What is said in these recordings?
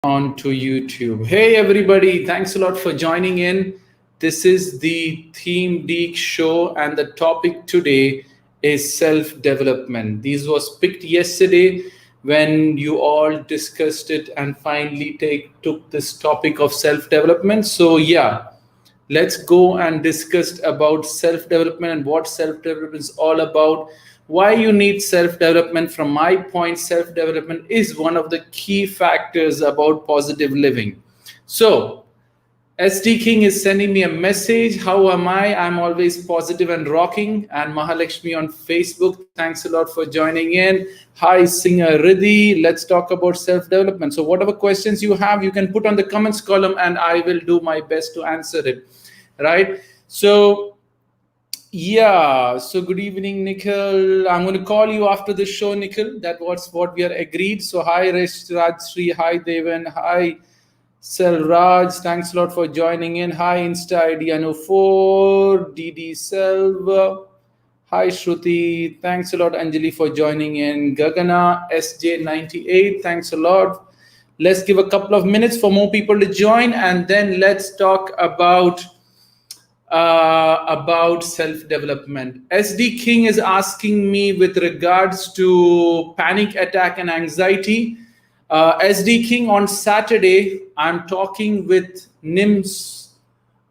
On to YouTube. Hey everybody, thanks a lot for joining in. This is the Theme Deek show, and the topic today is self-development. This was picked yesterday when you all discussed it and finally took this topic of self-development. So yeah, let's go and discuss about self-development and what self-development is all about, why you need self-development. From my point, self-development is one of the key factors about positive living. So SD King is sending me a message. How am I? I'm always positive and rocking. And Mahalakshmi on Facebook, thanks a lot for joining in. Hi, Singer Riddhi. Let's talk about self-development. So whatever questions you have, you can put on the comments column and I will do my best to answer it. Right? So good evening, Nikhil. I'm going to call you after the show, Nikhil. That was what we are agreed. So hi, Rajshri. Hi, Devan. Hi, Selraj, thanks a lot for joining in. Hi, Insta ID Anu4, DD Selva. Hi, Shruti. Thanks a lot, Anjali, for joining in. Gagana, SJ98, thanks a lot. Let's give a couple of minutes for more people to join, and then let's talk about self-development. SD King is asking me with regards to panic attack and anxiety. SD King, on Saturday, I'm talking with NIMS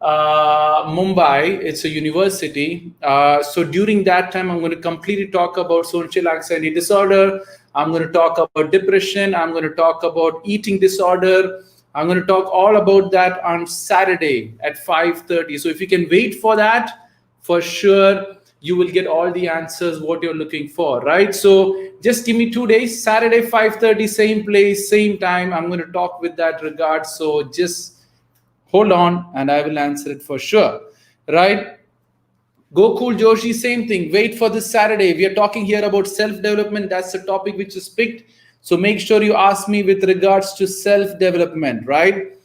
Mumbai. It's a university. So during that time, I'm going to completely talk about social anxiety disorder. I'm going to talk about depression. I'm going to talk about eating disorder. I'm going to talk all about that on Saturday at 5:30. So if you can wait for that, for sure, you will get all the answers what you're looking for, right? So just give me 2 days. Saturday 5:30, same place, same time. I'm going to talk with that regard. So just hold on and I will answer it for sure, right? Gokul Joshi, same thing. Wait for this Saturday. We are talking here about self-development. That's the topic which is picked. So make sure you ask me with regards to self-development, right?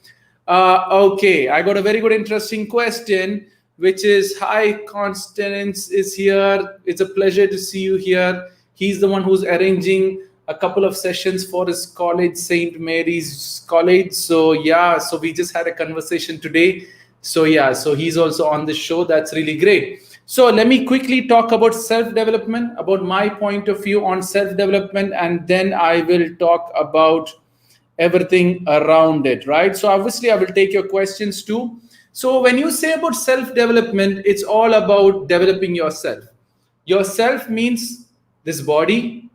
Okay, I got a very good, interesting question, which is, hi, Constance is here. It's a pleasure to see you here. He's the one who's arranging a couple of sessions for his college, St. Mary's College. So yeah, so we just had a conversation today. So yeah, so he's also on the show. That's really great. So let me quickly talk about self-development, about my point of view on self-development, and then I will talk about everything around it, right? So obviously I will take your questions too. So when you say about self-development, it's all about developing yourself. Yourself means this body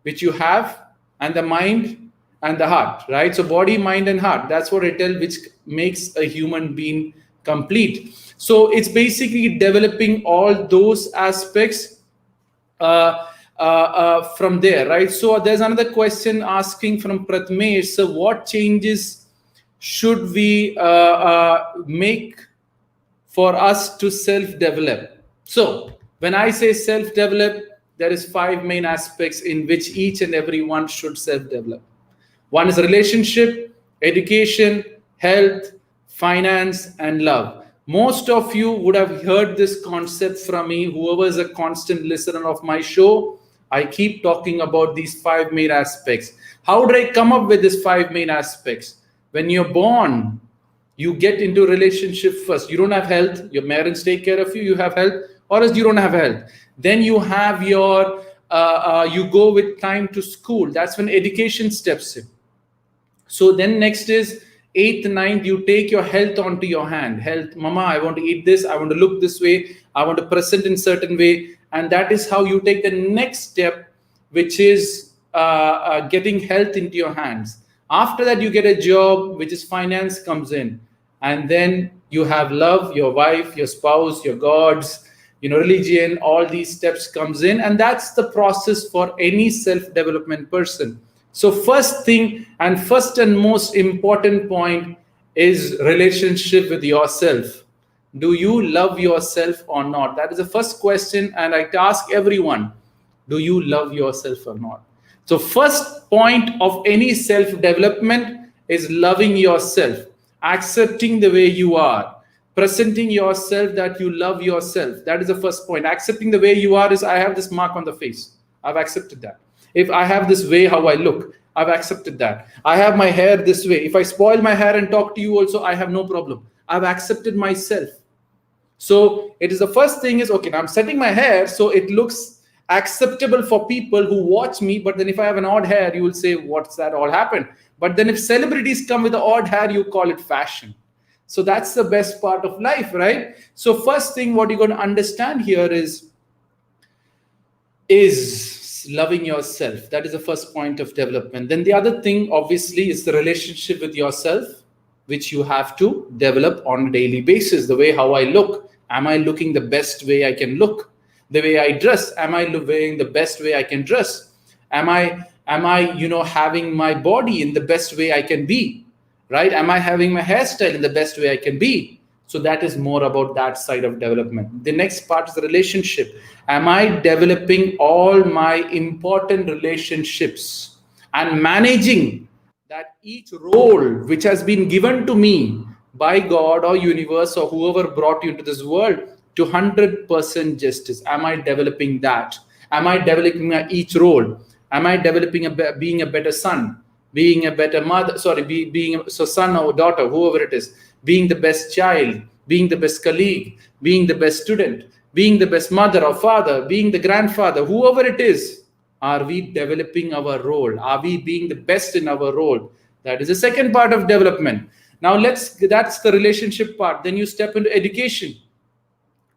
which you have, and the mind and the heart, right? So body, mind, and heart, that's what I tell, which makes a human being complete. So it's basically developing all those aspects from there, right? So there's another question asking from Pratmesh. So what changes should we make for us to self-develop? So when I say self-develop, there is 5 main aspects in which each and every one should self-develop. One is relationship, education, health, finance, and love. Most of you would have heard this concept from me. Whoever is a constant listener of my show, I keep talking about these 5 main aspects. How did I come up with these 5 main aspects? When you're born, you get into relationship first. You don't have health. Your parents take care of you. You have health, or else you don't have health. Then you have your, you go with time to school. That's when education steps in. So then next is 8th, 9th, you take your health onto your hand. Health, mama, I want to eat this. I want to look this way. I want to present in certain way. And that is how you take the next step, which is getting health into your hands. After that, you get a job, which is finance comes in. And then you have love, your wife, your spouse, your gods, religion, all these steps comes in. And that's the process for any self-development person. So first thing and first and most important point is relationship with yourself. Do you love yourself or not? That is the first question. And I ask everyone, do you love yourself or not? So first point of any self-development is loving yourself, accepting the way you are, presenting yourself that you love yourself. That is the first point. Accepting the way you are is, I have this mark on the face. I've accepted that. If I have this way how I look, I've accepted that. I have my hair this way. If I spoil my hair and talk to you also, I have no problem. I've accepted myself. So it is the first thing is, okay, now I'm setting my hair so it looks acceptable for people who watch me. But then if I have an odd hair, you will say, what's that all happened? But then if celebrities come with the odd hair, you call it fashion. So that's the best part of life, right? So first thing, what you're going to understand here is loving yourself. That is the first point of development. Then the other thing, obviously, is the relationship with yourself, which you have to develop on a daily basis. The way how I look, am I looking the best way I can look? The way I dress, am I wearing the best way I can dress? Am I having my body in the best way I can be? Right? Am I having my hairstyle in the best way I can be? So that is more about that side of development. The next part is the relationship. Am I developing all my important relationships and managing that each role which has been given to me by God or universe or whoever brought you into this world to 100% justice? Am I developing that? Am I developing each role? Am I developing being a better son, being a better mother, being a son or daughter, whoever it is, being the best child, being the best colleague, being the best student, being the best mother or father, being the grandfather, whoever it is? Are we developing our role? Are we being the best in our role? That is the second part of development. Now that's the relationship part. Then you step into education.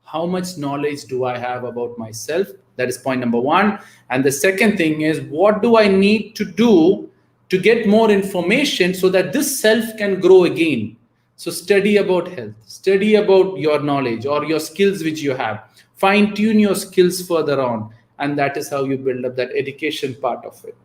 How much knowledge do I have about myself? That is point number one. And the second thing is, what do I need to do to get more information so that this self can grow again? So study about health, study about your knowledge or your skills which you have. Fine tune your skills further on. And that is how you build up that education part of it.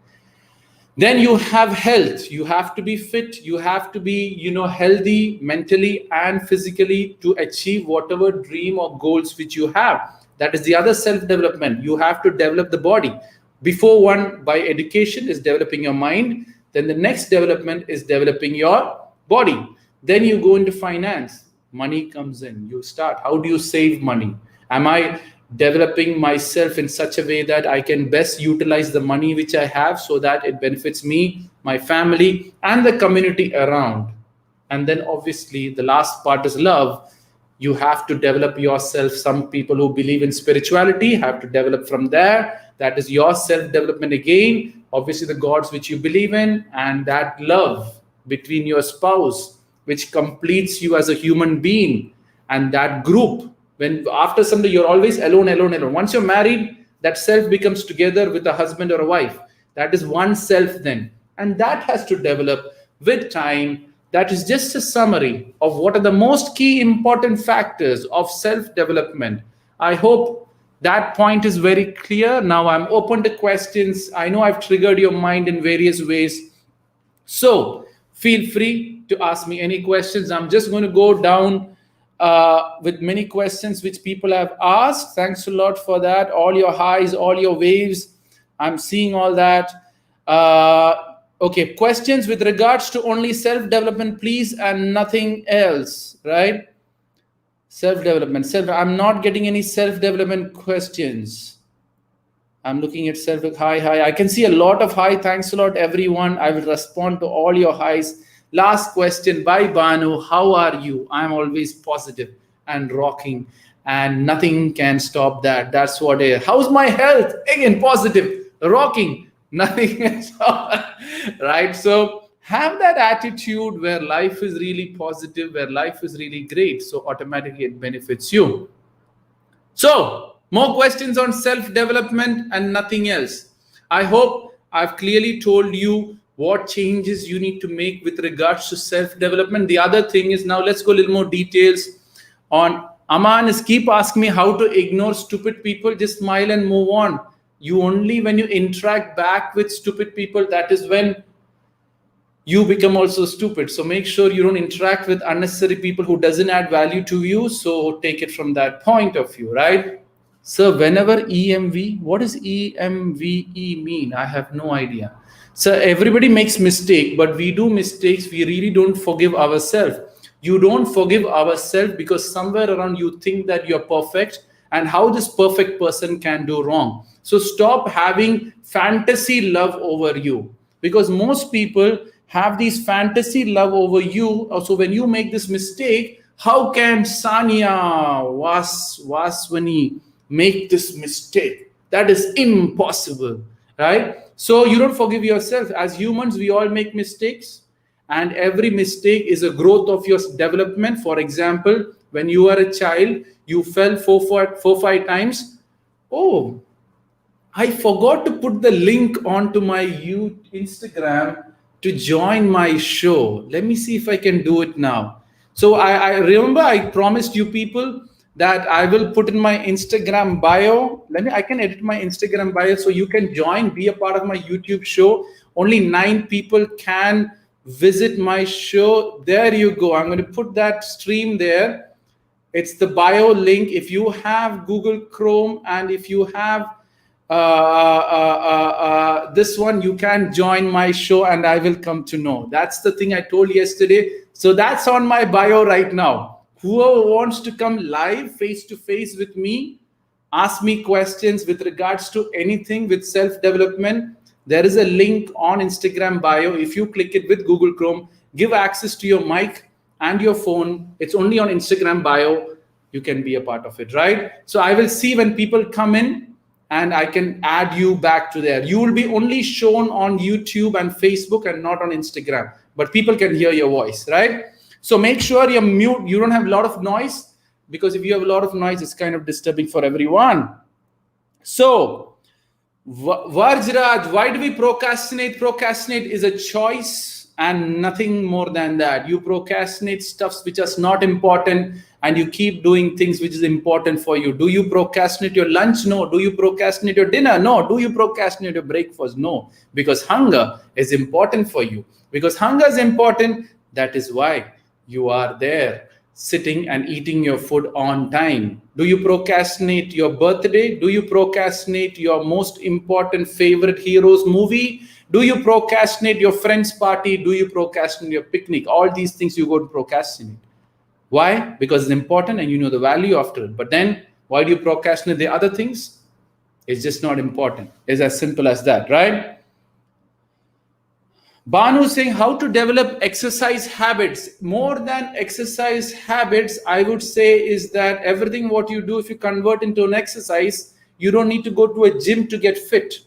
Then you have health. You have to be fit. You have to be, healthy mentally and physically to achieve whatever dream or goals which you have. That is the other self-development. You have to develop the body. Before one, by education, is developing your mind. Then the next development is developing your body. Then you go into finance. Money comes in. You start. How do you save money? Am I developing myself in such a way that I can best utilize the money which I have so that it benefits me, my family, and the community around? And then obviously the last part is love. You have to develop yourself. Some people who believe in spirituality have to develop from there. That is your self-development again. Obviously the gods which you believe in, and that love between your spouse, which completes you as a human being, and that group. When after somebody, you're always alone. Once you're married, that self becomes together with a husband or a wife. That is one self then. And that has to develop with time. That is just a summary of what are the most key important factors of self-development. I hope that point is very clear. Now I'm open to questions. I know I've triggered your mind in various ways. So feel free to ask me any questions. I'm just going to go down with many questions which people have asked. Thanks a lot for that. All your highs, all your waves. I'm seeing all that. Okay, questions with regards to only self-development, please, and nothing else, right? Self-development. I'm not getting any self-development questions. I'm looking at hi. I can see a lot of hi. Thanks a lot, everyone. I will respond to all your highs. Last question by Banu. How are you? I'm always positive and rocking, and nothing can stop that. That's what it is. How's my health? Again, positive, rocking, nothing can stop. Right? So have that attitude where life is really positive, where life is really great. So automatically it benefits you. So more questions on self-development and nothing else. I hope I've clearly told you what changes you need to make with regards to self-development. The other thing is, now let's go a little more details on. Aman is keep asking me how to ignore stupid people. Just smile and move on. You only when you interact back with stupid people, that is when you become also stupid. So make sure you don't interact with unnecessary people who doesn't add value to you. So take it from that point of view, right? So whenever EMV, what does EMVE mean? I have no idea. So everybody makes mistake, but we do mistakes. We really don't forgive ourselves. You don't forgive ourselves because somewhere around you think that you're perfect and how this perfect person can do wrong. So stop having fantasy love over you. because most people have these fantasy love over you. So when you make this mistake, how can Sanya Vaswani make this mistake? That is impossible, right? So you don't forgive yourself. As humans, we all make mistakes, and every mistake is a growth of your development. For example, when you are a child, you fell four, 5 times. Oh, I forgot to put the link onto my Instagram to join my show. Let me see if I can do it now. So I remember I promised you people that I will put in my Instagram bio. I can edit my Instagram bio so you can join, be a part of my YouTube show. Only 9 people can visit my show. There you go. I'm going to put that stream there. It's the bio link. If you have Google Chrome and if you have this one, you can join my show and I will come to know. That's the thing I told yesterday. So that's on my bio right now. Whoever wants to come live face to face with me, ask me questions with regards to anything with self-development, there is a link on Instagram bio. If you click it with Google Chrome, give access to your mic and your phone. It's only on Instagram bio. You can be a part of it, right? So I will see when people come in and I can add you back to there. You will be only shown on YouTube and Facebook and not on Instagram, but people can hear your voice, right? So make sure you're mute. You don't have a lot of noise, because if you have a lot of noise, it's kind of disturbing for everyone. So Varjraj, why do we procrastinate? Procrastinate is a choice and nothing more than that. You procrastinate stuffs which are not important, and you keep doing things which is important for you. Do you procrastinate your lunch? No. Do you procrastinate your dinner? No. Do you procrastinate your breakfast? No. Because hunger is important for you. Because hunger is important, that is why you are there sitting and eating your food on time. Do you procrastinate your birthday? Do you procrastinate your most important favorite hero's movie? Do you procrastinate your friend's party? Do you procrastinate your picnic? All these things you go to procrastinate. Why? Because it's important and you know the value after it. But then why do you procrastinate the other things? It's just not important. It's as simple as that, right? Banu saying how to develop exercise habits. More than exercise habits, I would say is that everything what you do, if you convert into an exercise, you don't need to go to a gym to get fit.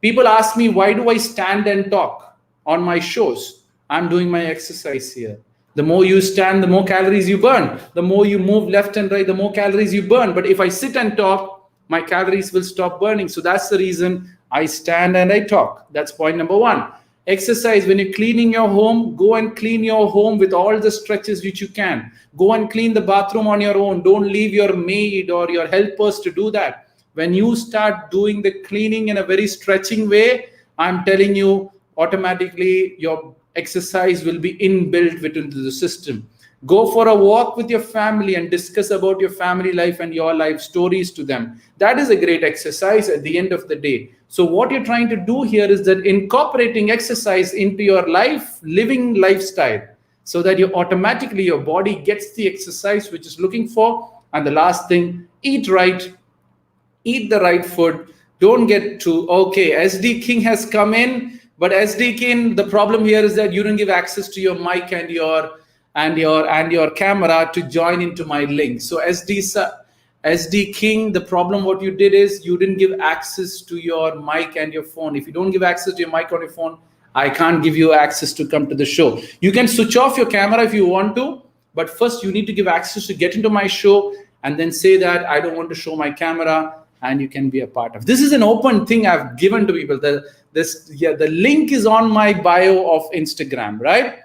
People ask me, why do I stand and talk on my shows? I'm doing my exercise here. The more you stand, the more calories you burn. The more you move left and right, the more calories you burn. But if I sit and talk, my calories will stop burning. So that's the reason I stand and I talk. That's point number 1. Exercise. When you're cleaning your home, go and clean your home with all the stretches which you can. Go and clean the bathroom on your own. Don't leave your maid or your helpers to do that. When you start doing the cleaning in a very stretching way, I'm telling you, automatically your exercise will be inbuilt within the system. Go for a walk with your family and discuss about your family life and your life stories to them. That is a great exercise at the end of the day. So what you're trying to do here is that incorporating exercise into your living lifestyle, so that you automatically, your body gets the exercise which is looking for. And the last thing, eat right, eat the right food. Don't get too, okay, SD King has come in, but SD King, the problem here is that you don't give access to your mic and your camera to join into my link. So SD King, the problem what you did is you didn't give access to your mic and your phone. If you don't give access to your mic or your phone, I can't give you access to come to the show. You can switch off your camera if you want to, but first you need to give access to get into my show, and then say that I don't want to show my camera, and you can be a part of. This is an open thing I've given to people. The link is on my bio of Instagram, right?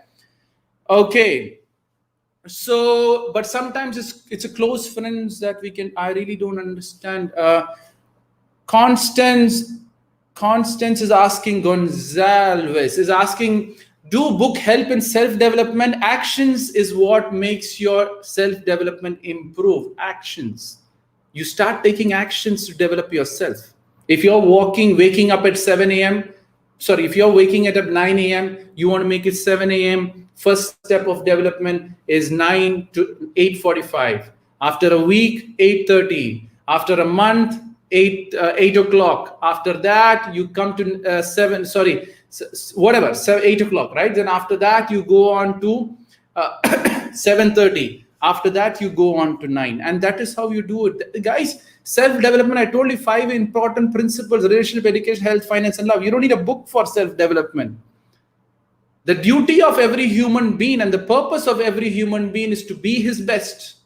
Okay. So, but sometimes it's a close friends that we can. I really don't understand. Constance is asking. Gonzalez is asking, do book help in self-development? Actions is what makes your self-development improve. Actions. You start taking actions to develop yourself. If you're waking up at 7 a.m., if you're waking at 9 a.m., you want to make it 7 a.m., first step of development is 9 to 8:45. After a week, 8:30. After a month, 8 o'clock. After that, you come to whatever, 8 o'clock, right? Then after that you go on to 7:30. After that you go on to 9, and that is how you do it, guys. Self-development, I told you 5 important principles: relationship, education, health, finance, and love. You don't need a book for self-development. The duty of every human being and the purpose of every human being is to be his best.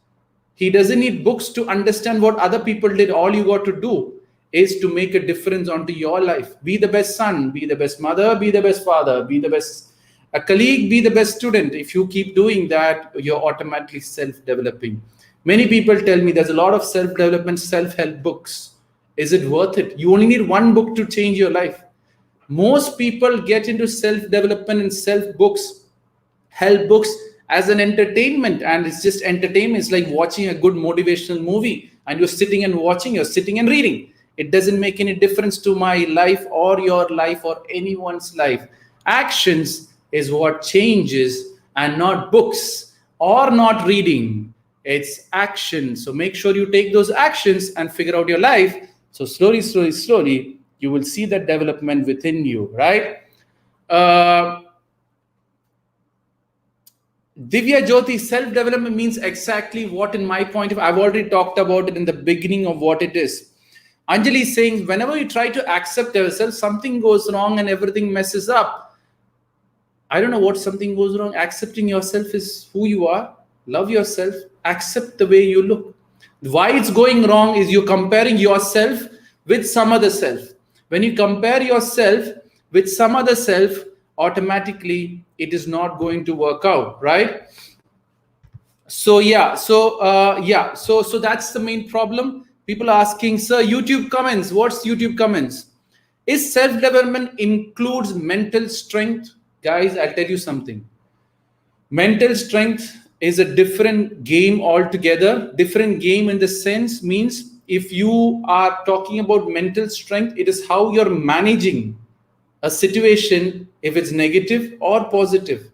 He doesn't need books to understand what other people did. All you got to do is to make a difference onto your life. Be the best son, be the best mother, be the best father, be the best a colleague, be the best student. If you keep doing that, you're automatically self-developing. Many people tell me there's a lot of self-development, self-help books. Is it worth it? You only need one book to change your life. Most people get into self-development and self-books, help books as an entertainment, and it's just entertainment. It's like watching a good motivational movie and you're sitting and watching, you're sitting and reading. It doesn't make any difference to my life or your life or anyone's life. Actions is what changes, and not books or not reading. It's action. So make sure you take those actions and figure out your life. So slowly, you will see that development within you, right? Divya Jyoti, self-development means exactly what, in my point of view, I've already talked about it in the beginning of what it is. Anjali is saying, whenever you try to accept yourself, something goes wrong and everything messes up. I don't know what something goes wrong. Accepting yourself is who you are. Love yourself. Accept the way you look. Why it's going wrong is you're comparing yourself with some other self. When you compare yourself with some other self, automatically it is not going to work out, right? So that's the main problem. People are asking, sir, YouTube comments. What's YouTube comments? Is self-development includes mental strength? Guys, I'll tell you something. Mental strength is a different game altogether. Different game in the sense means if you are talking about mental strength, it is how you're managing a situation, if it's negative or positive.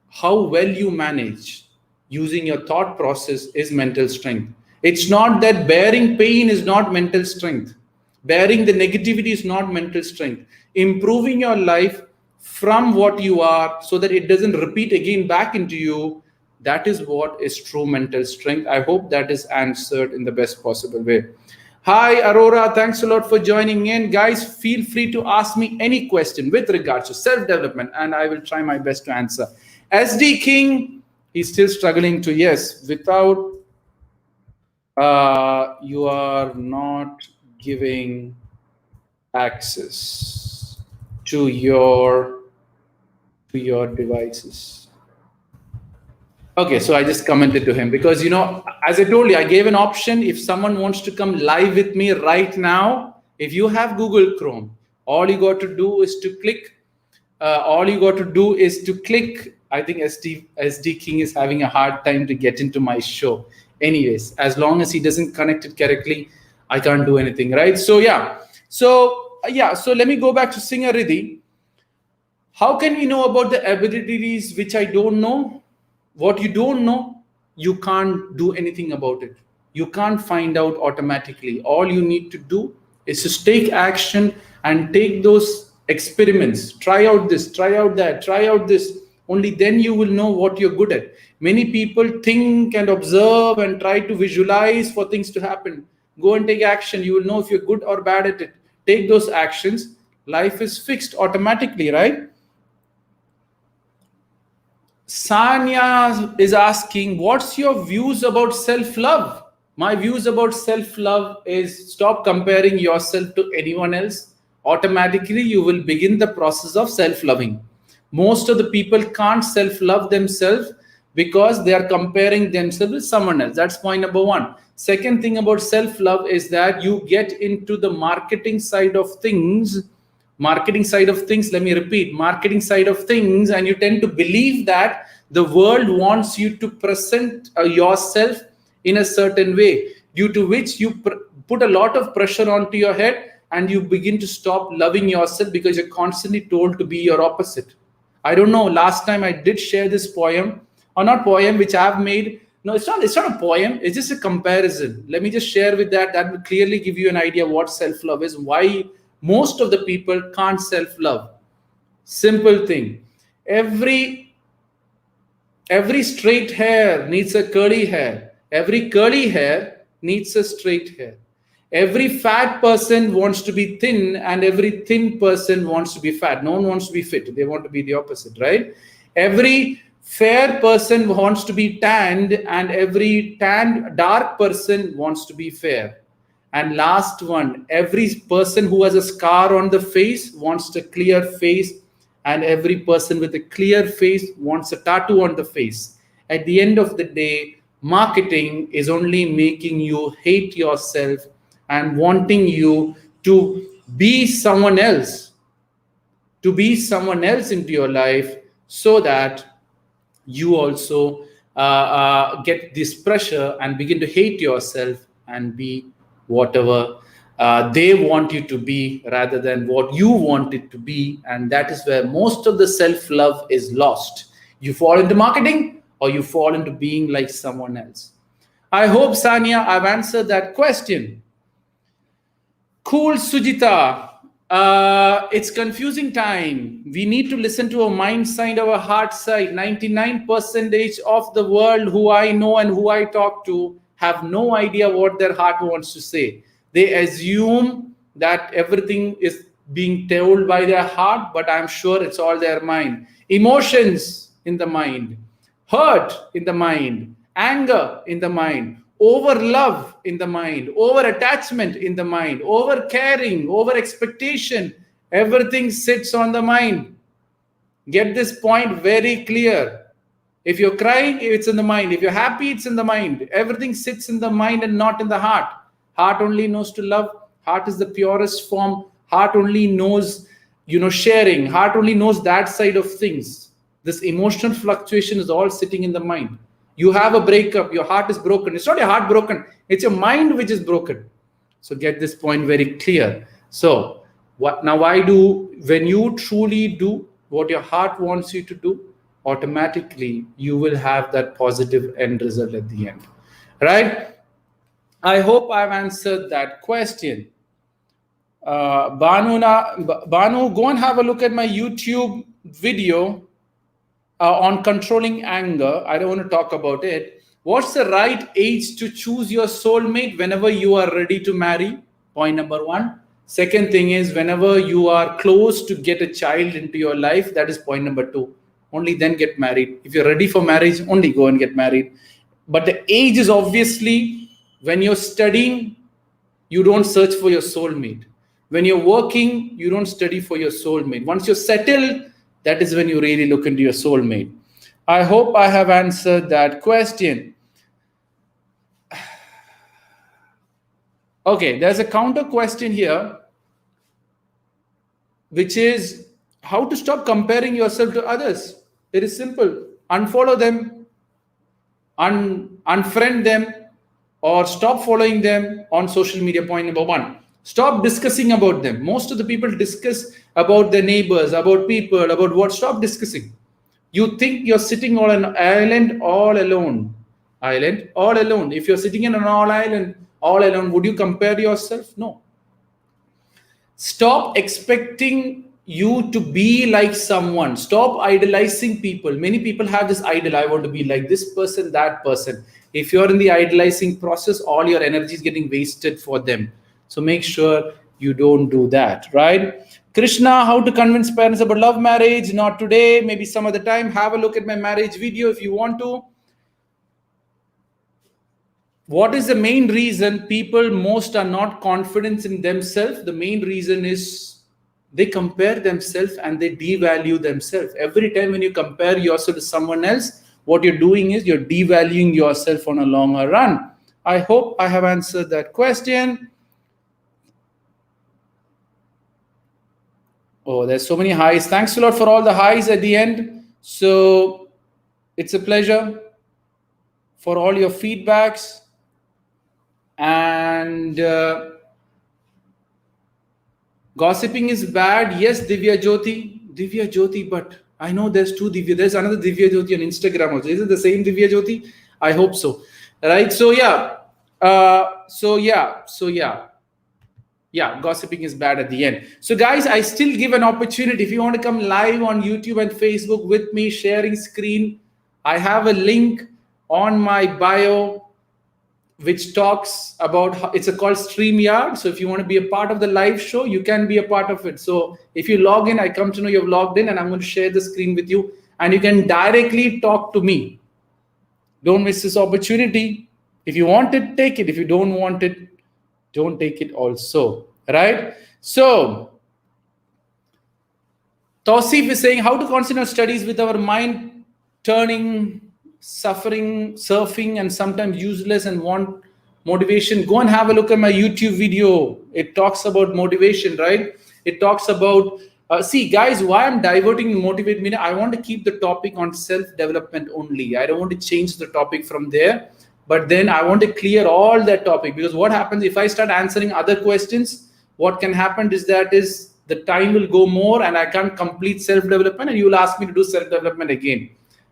How well you manage using your thought process is mental strength. It's not that bearing pain is not mental strength. Bearing the negativity is not mental strength. Improving your life from what you are so that it doesn't repeat again back into you, that is what is true mental strength. I hope that is answered in the best possible way. Hi, Aurora. Thanks a lot for joining in. Guys, feel free to ask me any question with regards to self-development, and I will try my best to answer. SD King, he's still struggling to, yes, without, you are not giving access to your devices. Okay, so I just commented to him because, as I told you, I gave an option. If someone wants to come live with me right now, if you have Google Chrome, all you got to do is to click. I think SD King is having a hard time to get into my show. Anyways, as long as he doesn't connect it correctly, I can't do anything, right? So let me go back to Singer Riddhi. How can we know about the abilities which I don't know? What you don't know, you can't do anything about it. You can't find out automatically. All you need to do is just take action and take those experiments. Try out this, try out that, try out this. Only then you will know what you're good at. Many people think and observe and try to visualize for things to happen. Go and take action. You will know if you're good or bad at it. Take those actions. Life is fixed automatically, right? Sanya is asking, what's your views about self-love? My views about self-love is stop comparing yourself to anyone else. Automatically, you will begin the process of self-loving. Most of the people can't self-love themselves because they are comparing themselves with someone else. That's point number one. Second thing about self-love is that you get into the marketing side of things. Marketing side of things, let me repeat, marketing side of things, and you tend to believe that the world wants you to present yourself in a certain way, due to which you put a lot of pressure onto your head and you begin to stop loving yourself because you're constantly told to be your opposite. I don't know, last time I did share this poem, or not poem, which I've made. No, it's not a poem, it's just a comparison. Let me just share with that. That will clearly give you an idea what self-love is, why most of the people can't self-love. Simple thing. Every straight hair needs a curly hair. Every curly hair needs a straight hair. Every fat person wants to be thin, and every thin person wants to be fat. No one wants to be fit. They want to be the opposite, right? Every fair person wants to be tanned, and every tanned dark person wants to be fair. And last one, every person who has a scar on the face wants a clear face, and every person with a clear face wants a tattoo on the face. At the end of the day, marketing is only making you hate yourself and wanting you to be someone else, into your life, so that you also get this pressure and begin to hate yourself and be whatever they want you to be rather than what you want it to be. And that is where most of the self-love is lost. You fall into marketing, or you fall into being like someone else. I hope, Sanya, I've answered that question. Cool, Sujita. It's confusing time. We need to listen to our mind side, our heart side. 99% of the world who I know and who I talk to have no idea what their heart wants to say. They assume that everything is being told by their heart, but I'm sure it's all their mind. Emotions in the mind, hurt in the mind, anger in the mind, over love in the mind, over attachment in the mind, over caring, over expectation. Everything sits on the mind. Get this point very clear. If you're crying, it's in the mind. If you're happy, it's in the mind. Everything sits in the mind and not in the heart. Heart only knows to love. Heart is the purest form. Heart only knows, sharing. Heart only knows that side of things. This emotional fluctuation is all sitting in the mind. You have a breakup, your heart is broken. It's not your heart broken, it's your mind which is broken. So get this point very clear. So when you truly do what your heart wants you to do, automatically you will have that positive end result at the end, right? I hope I've answered that question. Banu, go and have a look at my YouTube video on controlling anger. I don't want to talk about it. What's the right age to choose your soulmate? Whenever you are ready to marry, point number one. Second thing is whenever you are close to get a child into your life, that is point number two. Only then get married. If you're ready for marriage, only go and get married. But the age is obviously when you're studying, you don't search for your soulmate. When you're working, you don't study for your soulmate. Once you're settled, that is when you really look into your soulmate. I hope I have answered that question. Okay, there's a counter question here, which is how to stop comparing yourself to others. It is simple. Unfollow them, unfriend them, or stop following them on social media. Point number one. Stop discussing about them. Most of the people discuss about their neighbors, about people, about what. Stop discussing. You think you're sitting on an island all alone. If you're sitting in an island all alone, would you compare yourself? No. Stop expecting you to be like someone. Stop idolizing people. Many people have this idol. I want to be like this person, that person. If you're in the idolizing process, all your energy is getting wasted for them. So make sure you don't do that, right? Krishna, how to convince parents about love marriage? Not today, maybe some other time. Have a look at my marriage video if you want to. What is the main reason people most are not confident in themselves? The main reason is they compare themselves and they devalue themselves. Every time when you compare yourself to someone else, what you're doing is you're devaluing yourself on a longer run. I hope I have answered that question. Oh, there's so many highs. Thanks a lot for all the highs at the end. So it's a pleasure for all your feedbacks. And gossiping is bad. Yes, Divya Jyoti, but I know there's two Divya. There's another Divya Jyoti on Instagram also. Is it the same Divya Jyoti? I hope so. Right. So yeah. Yeah, gossiping is bad at the end. So, guys, I still give an opportunity. If you want to come live on YouTube and Facebook with me, sharing screen, I have a link on my bio which talks about how, it's a called StreamYard. So if you want to be a part of the live show, you can be a part of it. So if you log in, I come to know you've logged in, and I'm going to share the screen with you, and you can directly talk to me. Don't miss this opportunity. If you want it, take it. If you don't want it, don't take it also. Right? So Tausif is saying how to concentrate on studies with our mind turning, suffering, surfing, and sometimes useless and want motivation. Go and have a look at my YouTube video. It talks about motivation, right? It talks about, see, guys, why I'm diverting motivate me. I want to keep the topic on self-development only. I don't want to change the topic from there. But then I want to clear all that topic, because what happens if I start answering other questions, what can happen is the time will go more and I can't complete self-development, and you will ask me to do self-development again.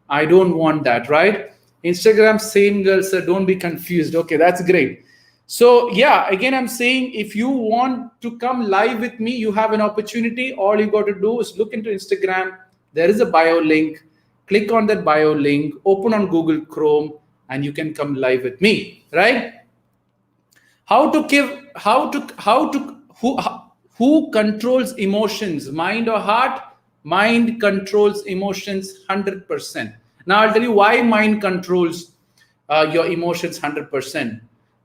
I don't want that, right? Instagram, same girl, sir, don't be confused. Okay, that's great. So yeah, again, I'm saying if you want to come live with me, you have an opportunity. All you got to do is look into Instagram. There is a bio link. Click on that bio link, open on Google Chrome, and you can come live with me, right? Who controls emotions, mind or heart? Mind controls emotions 100%. Now I'll tell you why mind controls your emotions 100%.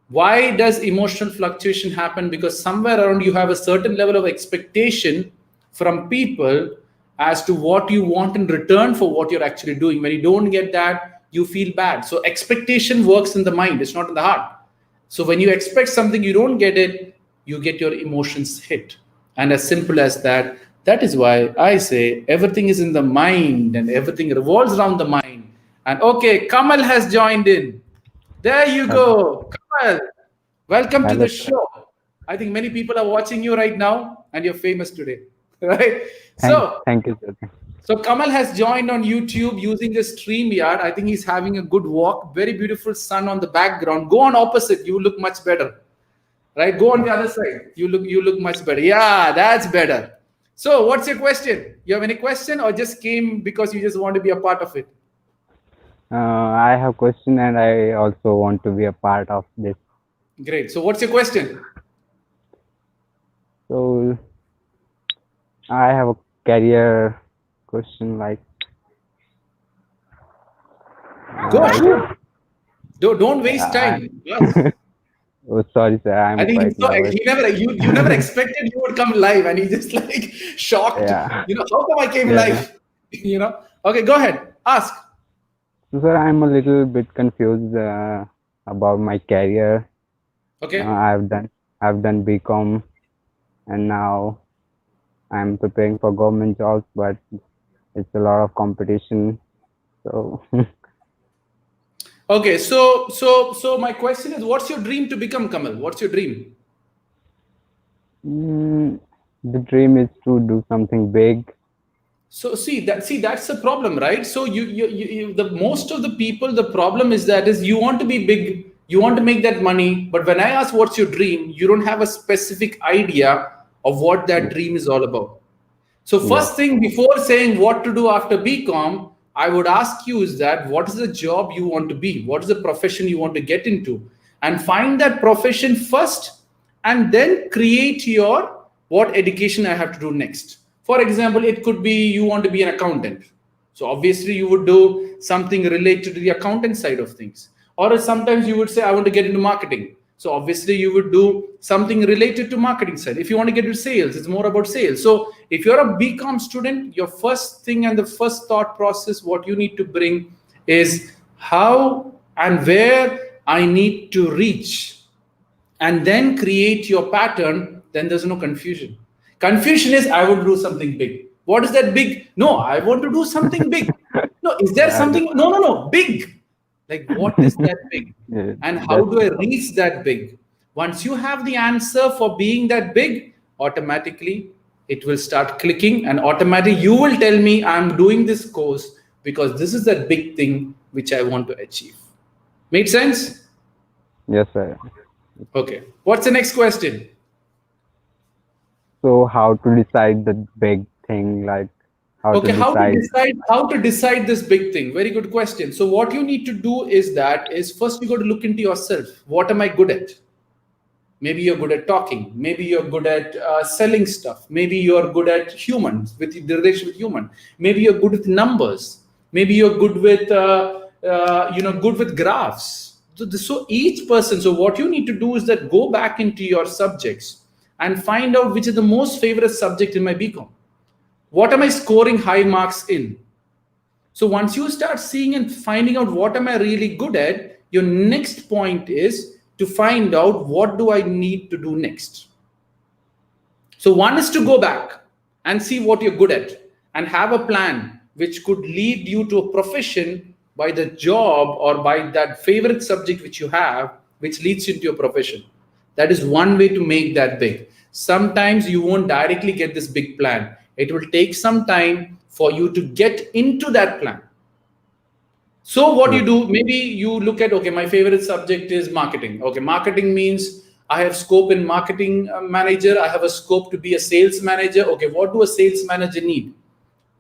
Why does emotional fluctuation happen? Because somewhere around you have a certain level of expectation from people as to what you want in return for what you're actually doing. When you don't get that, you feel bad. So expectation works in the mind, it's not in the heart. So when you expect something, you don't get it, you get your emotions hit. And as simple as that, that is why I say everything is in the mind and everything revolves around the mind. And okay, Kamal has joined in. There you go. Kamal, welcome to the show. I think many people are watching you right now and you're famous today. Right? Thank you, sir. So Kamal has joined on YouTube using the StreamYard. I think he's having a good walk. Very beautiful sun on the background. Go on opposite. You look much better. Right? Go on the other side. You look much better. Yeah, that's better. So what's your question? You have any question or just came because you just want to be a part of it? I have a question, and I also want to be a part of this. Great. So what's your question? So I have a career question, like. Go ahead. Don't waste time. Yes. Oh, sorry, sir. I think you never expected you would come live, and he just like shocked. Yeah. How come I came live? Okay, go ahead. Ask. So, sir, I'm a little bit confused about my career. Okay. I've done BCom, and now I'm preparing for government jobs, but it's a lot of competition. So. Okay, so my question is, what's your dream to become, Kamal? What's your dream? The dream is to do something big. So that's the problem, right? So the most of the people, the problem is you want to be big, you want to make that money, but when I ask what's your dream, you don't have a specific idea of what that dream is all about. So first thing, before saying what to do after BCom, I would ask you is that what is the job you want to be? What is the profession you want to get into? And find that profession first, and then create your what education I have to do next. For example, it could be you want to be an accountant. So obviously you would do something related to the accountant side of things. Or sometimes you would say, I want to get into marketing. So obviously you would do something related to marketing side. If you want to get into sales, it's more about sales. So if you're a BCom student, your first thing and the first thought process, what you need to bring is how and where I need to reach, and then create your pattern. Then there's no confusion. Confusion is I want to do something big. What is that big? No, I want to do something big. No, is there something? No, big. Like, what is that big? And how do I reach that big? Once you have the answer for being that big, automatically it will start clicking, and automatically you will tell me I'm doing this course because this is that big thing which I want to achieve. Made sense? Yes, sir. Okay. What's the next question? So how to decide the big thing, like how to Okay, decide? how to decide this big thing? Very good question. So what you need to do is first you got to look into yourself. What am I good at? Maybe you're good at talking. Maybe you're good at selling stuff. Maybe you're good at humans, with the relation with human. Maybe you're good with numbers. Maybe you're good with good with graphs. So each person. So what you need to do is that go back into your subjects and find out which is the most favorite subject in my BCom. What am I scoring high marks in? So once you start seeing and finding out what am I really good at, your next point is to find out what do I need to do next. So one is to go back and see what you're good at and have a plan which could lead you to a profession by the job or by that favorite subject which you have, which leads you into your profession. That is one way to make that big. Sometimes you won't directly get this big plan. It will take some time for you to get into that plan. So what you do, maybe you look at, okay, my favorite subject is marketing. Okay, marketing means I have scope in marketing manager. I have a scope to be a sales manager. Okay, what do a sales manager need?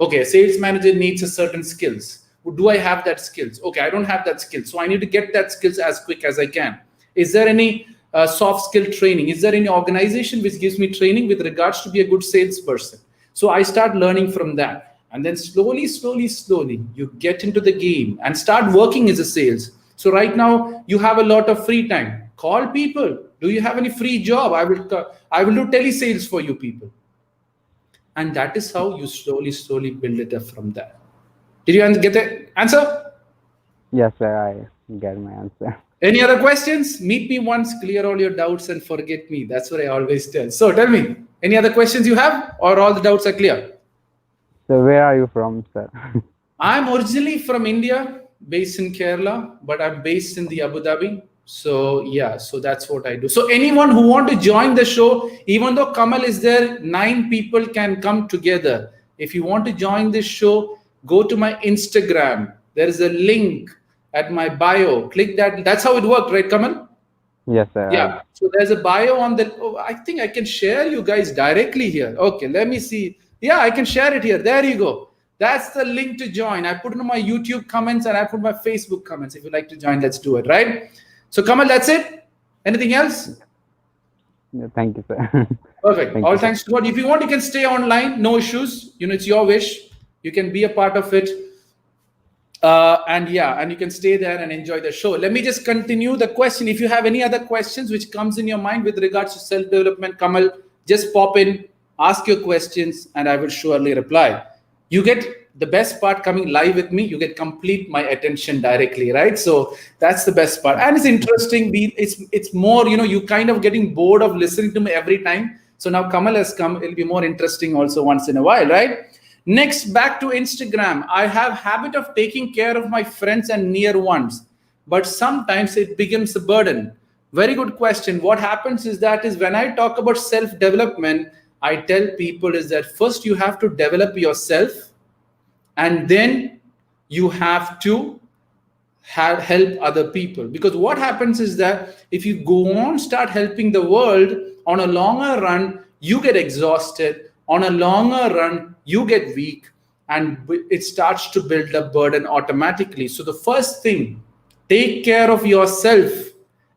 Okay, a sales manager needs a certain skills. Do I have that skills? Okay, I don't have that skill. So I need to get that skills as quick as I can. Is there any soft skill training? Is there any organization which gives me training with regards to be a good salesperson? So I start learning from that. And then slowly, you get into the game and start working as a sales. So right now you have a lot of free time. Call people. Do you have any free job? I will do telesales for you people. And that is how you slowly build it up from there. Did you get the answer? Yes, sir, I get my answer. Any other questions? Meet me once, clear all your doubts, and forget me. That's what I always tell. So tell me, any other questions you have, or all the doubts are clear? So where are you from, sir? I'm originally from India, based in Kerala, but I'm based in the Abu Dhabi. So yeah, so that's what I do. So anyone who want to join the show, even though Kamal is there, 9 people can come together. If you want to join this show, go to my Instagram. There is a link at my bio. Click that. That's how it worked, right, Kamal? Yes, sir. Yeah. So there's a bio on the. Oh, I think I can share you guys directly here. Okay, let me see. Yeah, I can share it here. There you go. That's the link to join. I put it in my YouTube comments and I put my Facebook comments. If you like to join, let's do it, right? So Kamal, that's it. Anything else? Yeah, thank you, sir. Perfect. Thank All you, sir. thanks to God. If you want, you can stay online. No issues. It's your wish. You can be a part of it. And you can stay there and enjoy the show. Let me just continue the question. If you have any other questions which comes in your mind with regards to self-development, Kamal, just pop in, ask your questions, and I will surely reply. You get the best part coming live with me. You get complete my attention directly, right? So that's the best part. And it's interesting. It's more, you kind of getting bored of listening to me every time. So now Kamal has come. It'll be more interesting also once in a while, right? Next, back to Instagram. I have habit of taking care of my friends and near ones, but sometimes it becomes a burden. Very good question. What happens is when I talk about self-development, I tell people is that first you have to develop yourself, and then you have to help other people. Because what happens is that if you go on start helping the world, on a longer run, you get exhausted. On a longer run, you get weak, and it starts to build a burden automatically. So the first thing, take care of yourself,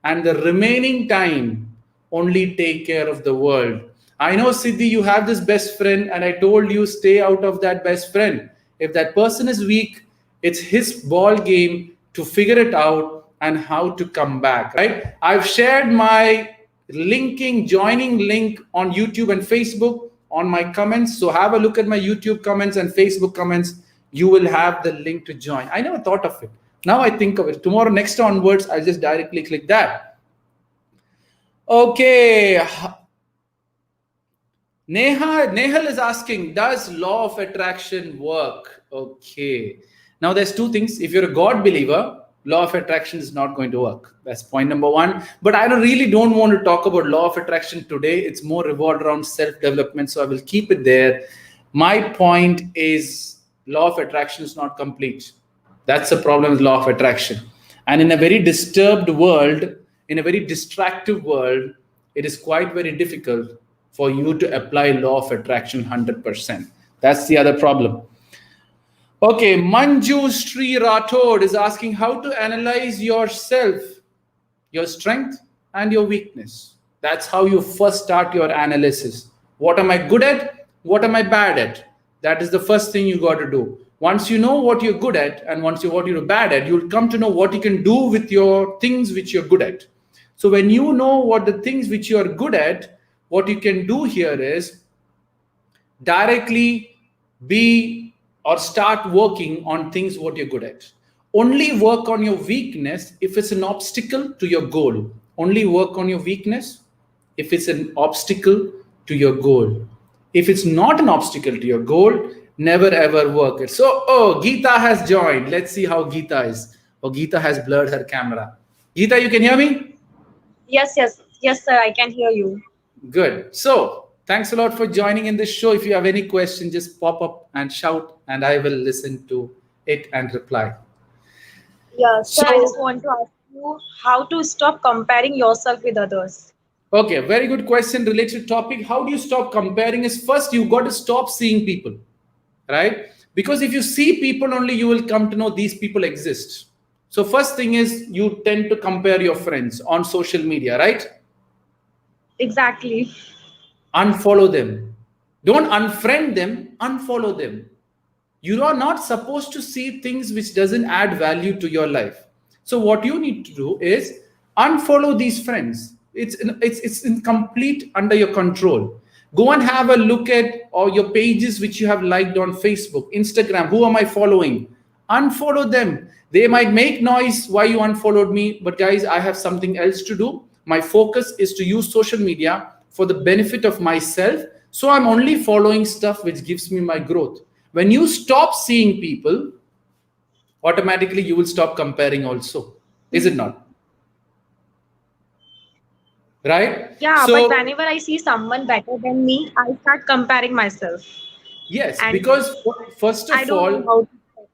and the remaining time, only take care of the world. I know, Siddhi, you have this best friend, and I told you stay out of that best friend. If that person is weak, it's his ball game to figure it out and how to come back, right? I've shared my joining link on YouTube and Facebook on my comments. So have a look at my YouTube comments and Facebook comments. You will have the link to join. I never thought of it. Now I think of it. Tomorrow, next onwards, I'll just directly click that. Okay. Nehal is asking, does law of attraction work? Okay. Now there's two things. If you're a God believer, law of attraction is not going to work. That's point number one. But I really don't want to talk about law of attraction today. It's more revolved around self-development. So I will keep it there. My point is law of attraction is not complete. That's the problem with law of attraction. And in a very disturbed world, in a very distractive world, it is quite very difficult for you to apply law of attraction 100%. That's the other problem. Okay, Manju Sri Rathod is asking how to analyze yourself, your strength and your weakness. That's how you first start your analysis. What am I good at? What am I bad at? That is the first thing you got to do. Once you know what you're good at and once you what you're bad at, you'll come to know what you can do with your things which you're good at. So when you know what the things which you are good at, what you can do here is directly be or start working on things what you're good at. Only work on your weakness if it's an obstacle to your goal. Only work on your weakness if it's an obstacle to your goal. If it's not an obstacle to your goal, never ever work it. So, oh, Geeta has joined. Let's see how Geeta is. Oh, Geeta has blurred her camera. Geeta, you can hear me? Yes, sir. I can hear you. Good. So, thanks a lot for joining in this show. If you have any question, just pop up and shout, and I will listen to it and reply. Yes, sir. I just So, want to ask you how to stop comparing yourself with others. okay, very good question related to topic. How do you stop comparing? Is first you got to stop seeing people, right? Because if you see people only, you will come to know these people exist. So first thing is you tend to compare your friends on social media, right? Exactly. Unfollow them. Don't unfriend them, unfollow them. You are not supposed to see things which doesn't add value to your life. So what you need to do is unfollow these friends. It's in complete under your control. Go and have a look at all your pages which you have liked on Facebook, Instagram. Who am I following? Unfollow them. They might make noise why you unfollowed me, but guys, I have something else to do. My focus is to use social media for the benefit of myself. So I'm only following stuff which gives me my growth. When you stop seeing people, automatically you will stop comparing also. Is it not? Right? Yeah, but So, whenever I see someone better than me, I start comparing myself. yes, And because first I of don't know all, how to.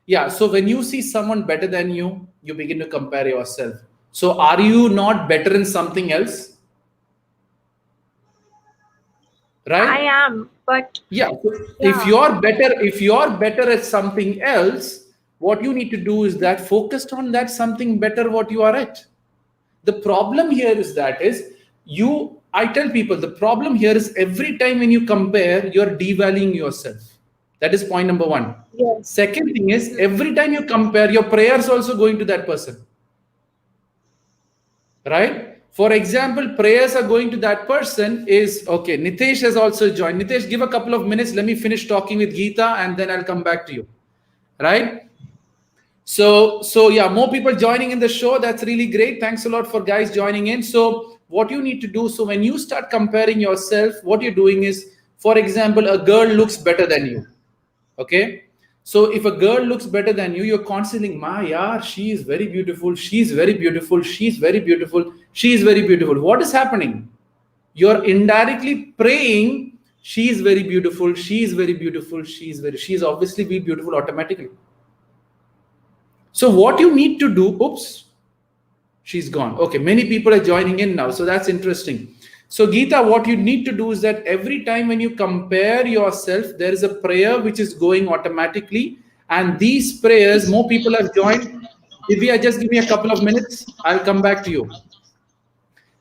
yeah, so when you see someone better than you, you begin to compare yourself. So, are you not better in something else? I Right? am, but Yeah. So yeah, if you're better at something else, what you need to do is that focused on that something better what you are at. The problem here is that is you I tell people the problem here is every time when you compare, you're devaluing yourself. That is point number one. yes. Second thing is every time you compare, your prayers also going to that person, right? For example, prayers are going to that person is okay. Nitesh has also joined. Nitesh, give a couple of minutes. Let me finish talking with Geeta and then I'll come back to you, right? So yeah, more people joining in the show. That's really great. Thanks a lot for guys joining in. So what you need to do, so when you start comparing yourself, what you're doing is, for example, a girl looks better than you. Okay. So if a girl looks better than you, you're constantly, Ma, yaar, she is very beautiful. She's very beautiful. She's very beautiful. She is very beautiful. What is happening? You're indirectly praying, she is very beautiful. She is very beautiful. She's obviously be beautiful automatically. So what you need to do, oops, she's gone. Okay, many people are joining in now. So that's interesting. So Geeta, what you need to do is that every time when you compare yourself, there is a prayer which is going automatically. And these prayers, more people have joined. Divya, just give me a couple of minutes. I'll come back to you.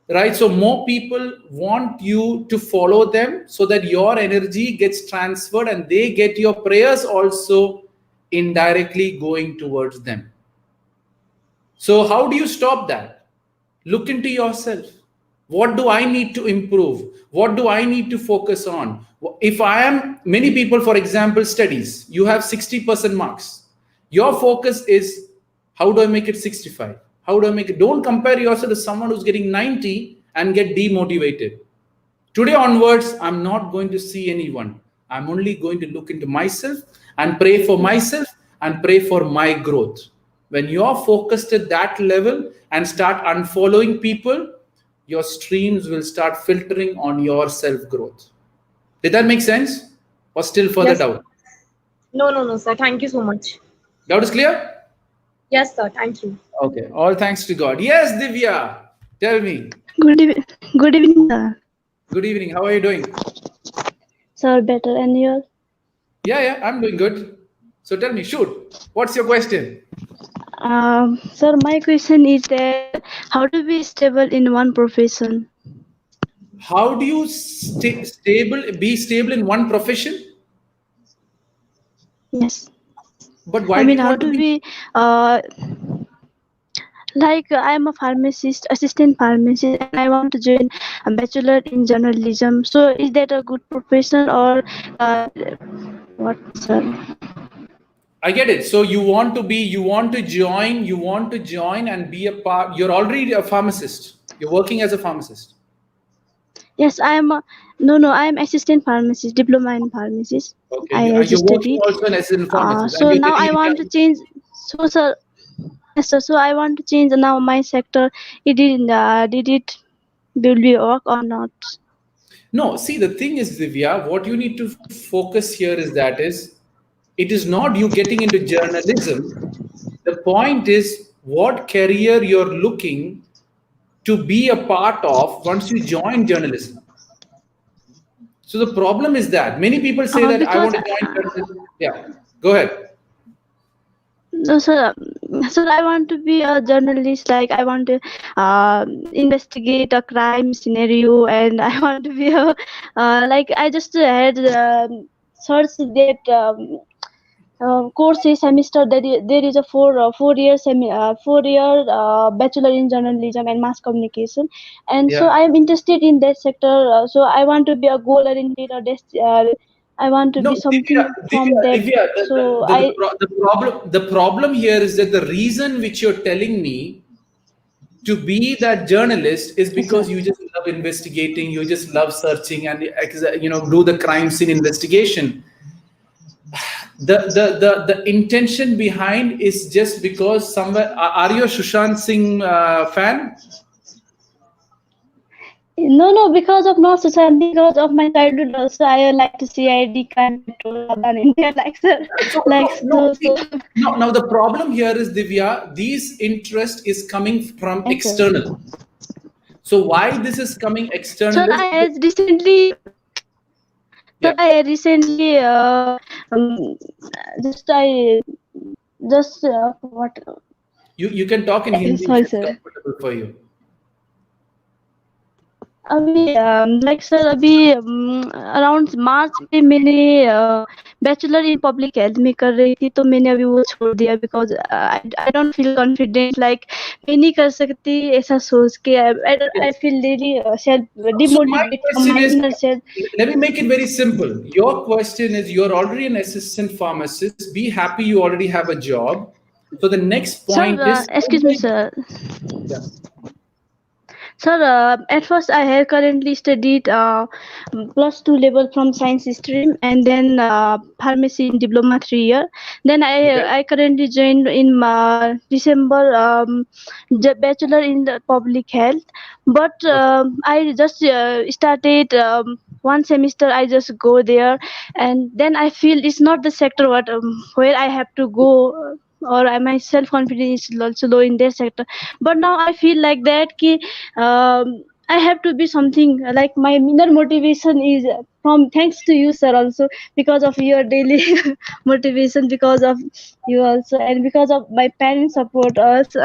Right? So more people want you to follow them so that your energy gets transferred and they get your prayers also indirectly going towards them. So, how do you stop that? Look into yourself. What do I need to improve? What do I need to focus on? If I am, many people, for example, studies, you have 60% marks. Your focus is how do I make it 65? How do I make it? Don't compare yourself to someone who's getting 90 and get demotivated. Today onwards, I'm not going to see anyone. I'm only going to look into myself and pray for myself and pray for my growth. When you're focused at that level and start unfollowing people, your streams will start filtering on your self growth. Did that make sense? Or still further Yes. doubt? No, sir. Thank you so much. Doubt is clear? Yes, sir. Thank you. Okay. All thanks to God. Yes, Divya. Tell me. Good, good evening, sir. Good evening. How are you doing? Sir, better. And you? Yeah, I'm doing good. So tell me, shoot. What's your question? Sir, my question is that how to be stable in one profession? How do you be stable in one profession? Yes. But I why do mean, you how want to to be? be like I'm a pharmacist, assistant pharmacist, and I want to join a bachelor in journalism. So, is that a good profession or what, sir? I get it. So you want to join and be a part. You're already a pharmacist. You're working as a pharmacist. Yes, I am. No, I am assistant pharmacist, diploma in pharmacist. Okay, I you're registered working it. also as a pharmacist, and So you're now living I in want to Kerala. change. So, sir, yes, sir. So I want to change now my sector. Did it will be work or not? No, see, the thing is, Divya, what you need to focus here is it is not you getting into journalism. The point is what career you're looking to be a part of once you join journalism. So the problem is that many people say that I Because want to join journalism. Yeah, go ahead. no, sir, I want to be a journalist. Like I want to investigate a crime scenario, and I want to be a like I just had searched that. Course is semester there is a 4 year bachelor in journalism and mass communication, and so Yeah. I am interested in that sector. So I want to be a goal oriented or I want to No, be something from that. Divya, So I the problem here is that the reason which you're telling me to be that journalist is yes, sir. because you just love investigating, you just love searching and do the crime scene investigation. The intention behind is just because somewhere are you a Sushant Singh fan? No, because of not society, because of my childhood also, I like to see ID crime petrol than India, like sir, So, like no, no, so. see, no. Now the problem here is Divya. These interest is coming from Yes, sir. external. So why this is coming Sir, external is I has recently Sir, yeah. I recently just I just what? You can talk in Hindi if Sorry, it's sir. comfortable for you. अभी like sir अभी around मार्च में मैंने bachelor in public health में कर रही थी तो मैंने अभी वो छोड़ दिया because I don't feel confident like मैं नहीं कर सकती ऐसा सोच के I feel really self So my demotivate from question my is, inner self. let me make it very simple. Your question is, you're already an assistant pharmacist. Be happy you already have a job. So the next point Sir, is, how excuse do me, I? sir. Yeah. Sir, at first I have currently studied plus two level from science stream and then pharmacy in diploma 3 year. Then Okay. I currently joined in December bachelor in the public health. But Okay. I just started one semester. I just go there, and then I feel it's not the sector what where I have to go. Or my self confidence is also low in their sector, but now I feel like that ki I have to be something like my inner motivation is from thanks to you, sir, also because of your daily motivation, because of you also, and because of my parents support us,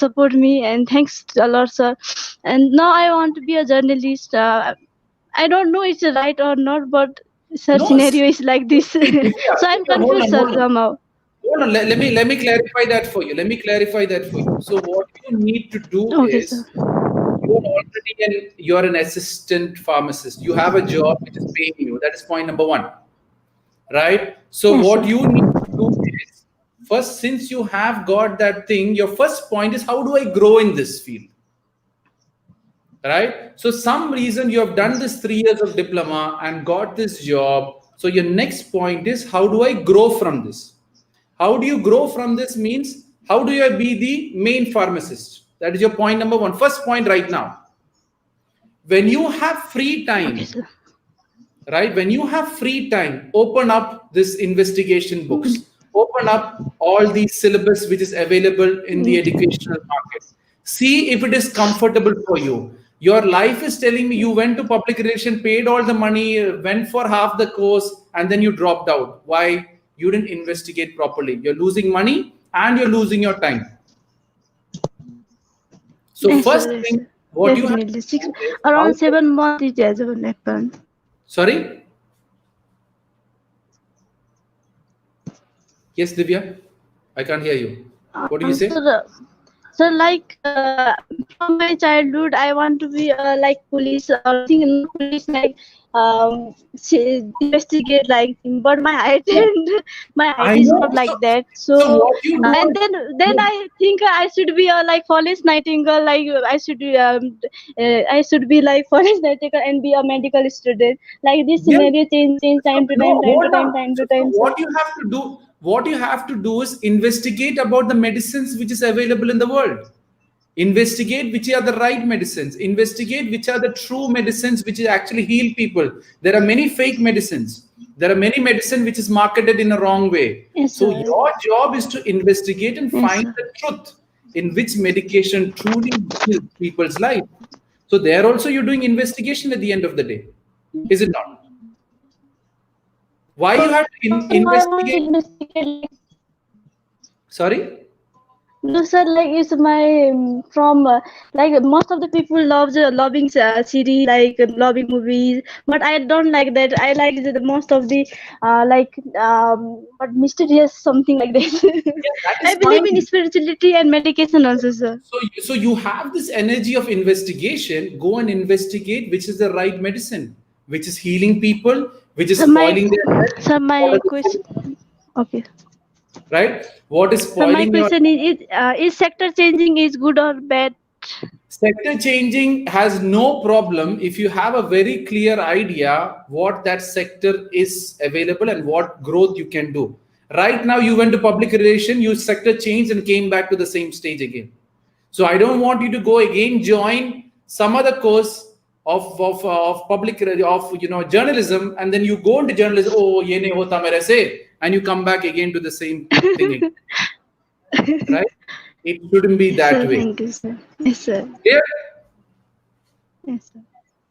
support me, and thanks a lot, sir. And now I want to be a journalist. I don't know it's right or not, but sir, No, scenario is like this. Divya, So I'm Divya, hold confused, on, sir, hold on. somehow. Hold on. Let me clarify that for you. Let me clarify that for you. So what you need to do Okay, sir. is you're an assistant pharmacist. You have a job which is paying you. That is point number one, right? So Yes, what sir. you need to do is first, since you have got that thing, your first point is how do I grow in this field, right? So some reason you have done this 3 years of diploma and got this job. So your next point is how do I grow from this? How do you grow from this means how do you be the main pharmacist? That is your point number one. First point right now. When you have free Okay, time, sir. right? When you have free time, open up this investigation books, open up all the syllabus which is available in the educational market. See if it is comfortable for you. Your life is telling me you went to public relation, paid all the money, went for half the course, and then you dropped out. Why? You didn't investigate properly. You're losing money and you're losing your time. So Yes, first sir, yes, thing, sir. what you have Definitely. to do is Around 7 months it has happened. Sorry? Yes, Divya? I can't hear you. What do you say? So like from my childhood, I want to be like police or think not police like investigate like him. But my height and my height I is know. not like that. So So what you do and then is, I think I should be like Florence Nightingale. Like I should be like Florence Nightingale and be a medical student. Like this yes. scenario change time to No, time, time to hold time, on. time to So time. So what you have to do is investigate about the medicines which is available in the world. Investigate which are the right medicines. Investigate which are the true medicines which actually heal people. There are many fake medicines. There are many medicine which is marketed in a wrong way. yes, So sir. your job is to investigate and Yes, find sir. the truth in which medication truly heals people's life. So there also you're doing investigation at the end of the day. Is it not? Why you have to So I want to investigate? investigate like Sorry? no, sir, like it's my from like most of the people loves loving series like loving movies, but I don't like that. I like the most of the like but mysterious something like this. Yeah, that I is believe in fine. spirituality and medication also, sir. So you have this energy of investigation. Go and investigate which is the right medicine, which is healing people, which is So my spoiling their health. so What my are the question. Okay. right? What is So my spoiling your question is sector changing is good or bad? sector changing has no problem if you have a very clear idea what that sector is available and what growth you can do. Right now, you went to public relation, you sector changed and came back to the same stage again. So I don't want you to go again join some other course of public of journalism, and then you go into journalism. Oh, ye nahi hota mere se, and you come back again to the same thing again, right? It shouldn't be Yes, that sir. way. Thank you, sir. Yes, sir. Yeah. Yes, sir.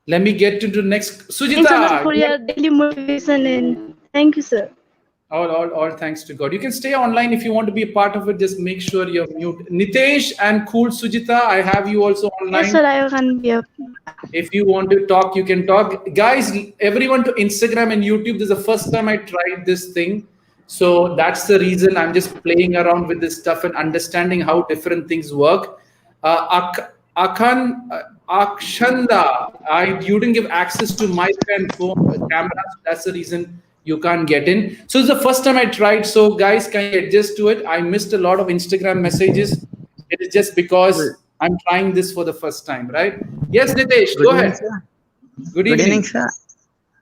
Let me get into next. Thanks so much Sujita, for your daily motivation and thank you, sir. all thanks to God. You can stay online if you want to be a part of it. Just make sure you're mute. Nitesh and cool Sujita, I have you also Yes, online. sir. I can be a. If you want to talk, you can talk. Guys, everyone to Instagram and YouTube. This is the first time I tried this thing. So that's the reason I'm just playing around with this stuff and understanding how different things work. Akshanda, you didn't give access to mic and phone camera. So that's the reason you can't get in. So it's the first time I tried. So guys, can you adjust to it? I missed a lot of Instagram messages. It is just Good, because I'm trying this for the first time, right? Yes, Nitesh, good go evening, ahead. sir. Good Good evening, evening. sir.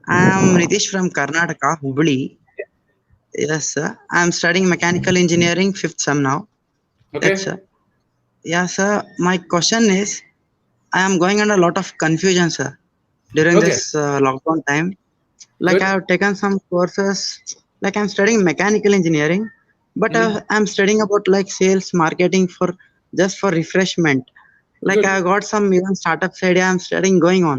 I am Ritesh from Karnataka, Hubli. Yes, sir. I am studying mechanical engineering, fifth sem now. That's Okay. sir. Yeah, sir. My question is, I am going under a lot of confusion, sir, during Okay. this lockdown time. Like I Good. have taken some courses, like I'm studying mechanical engineering, but Mhm. I'm studying about like sales, marketing for just for refreshment. Like I Good. got some even startups idea I'm studying going on.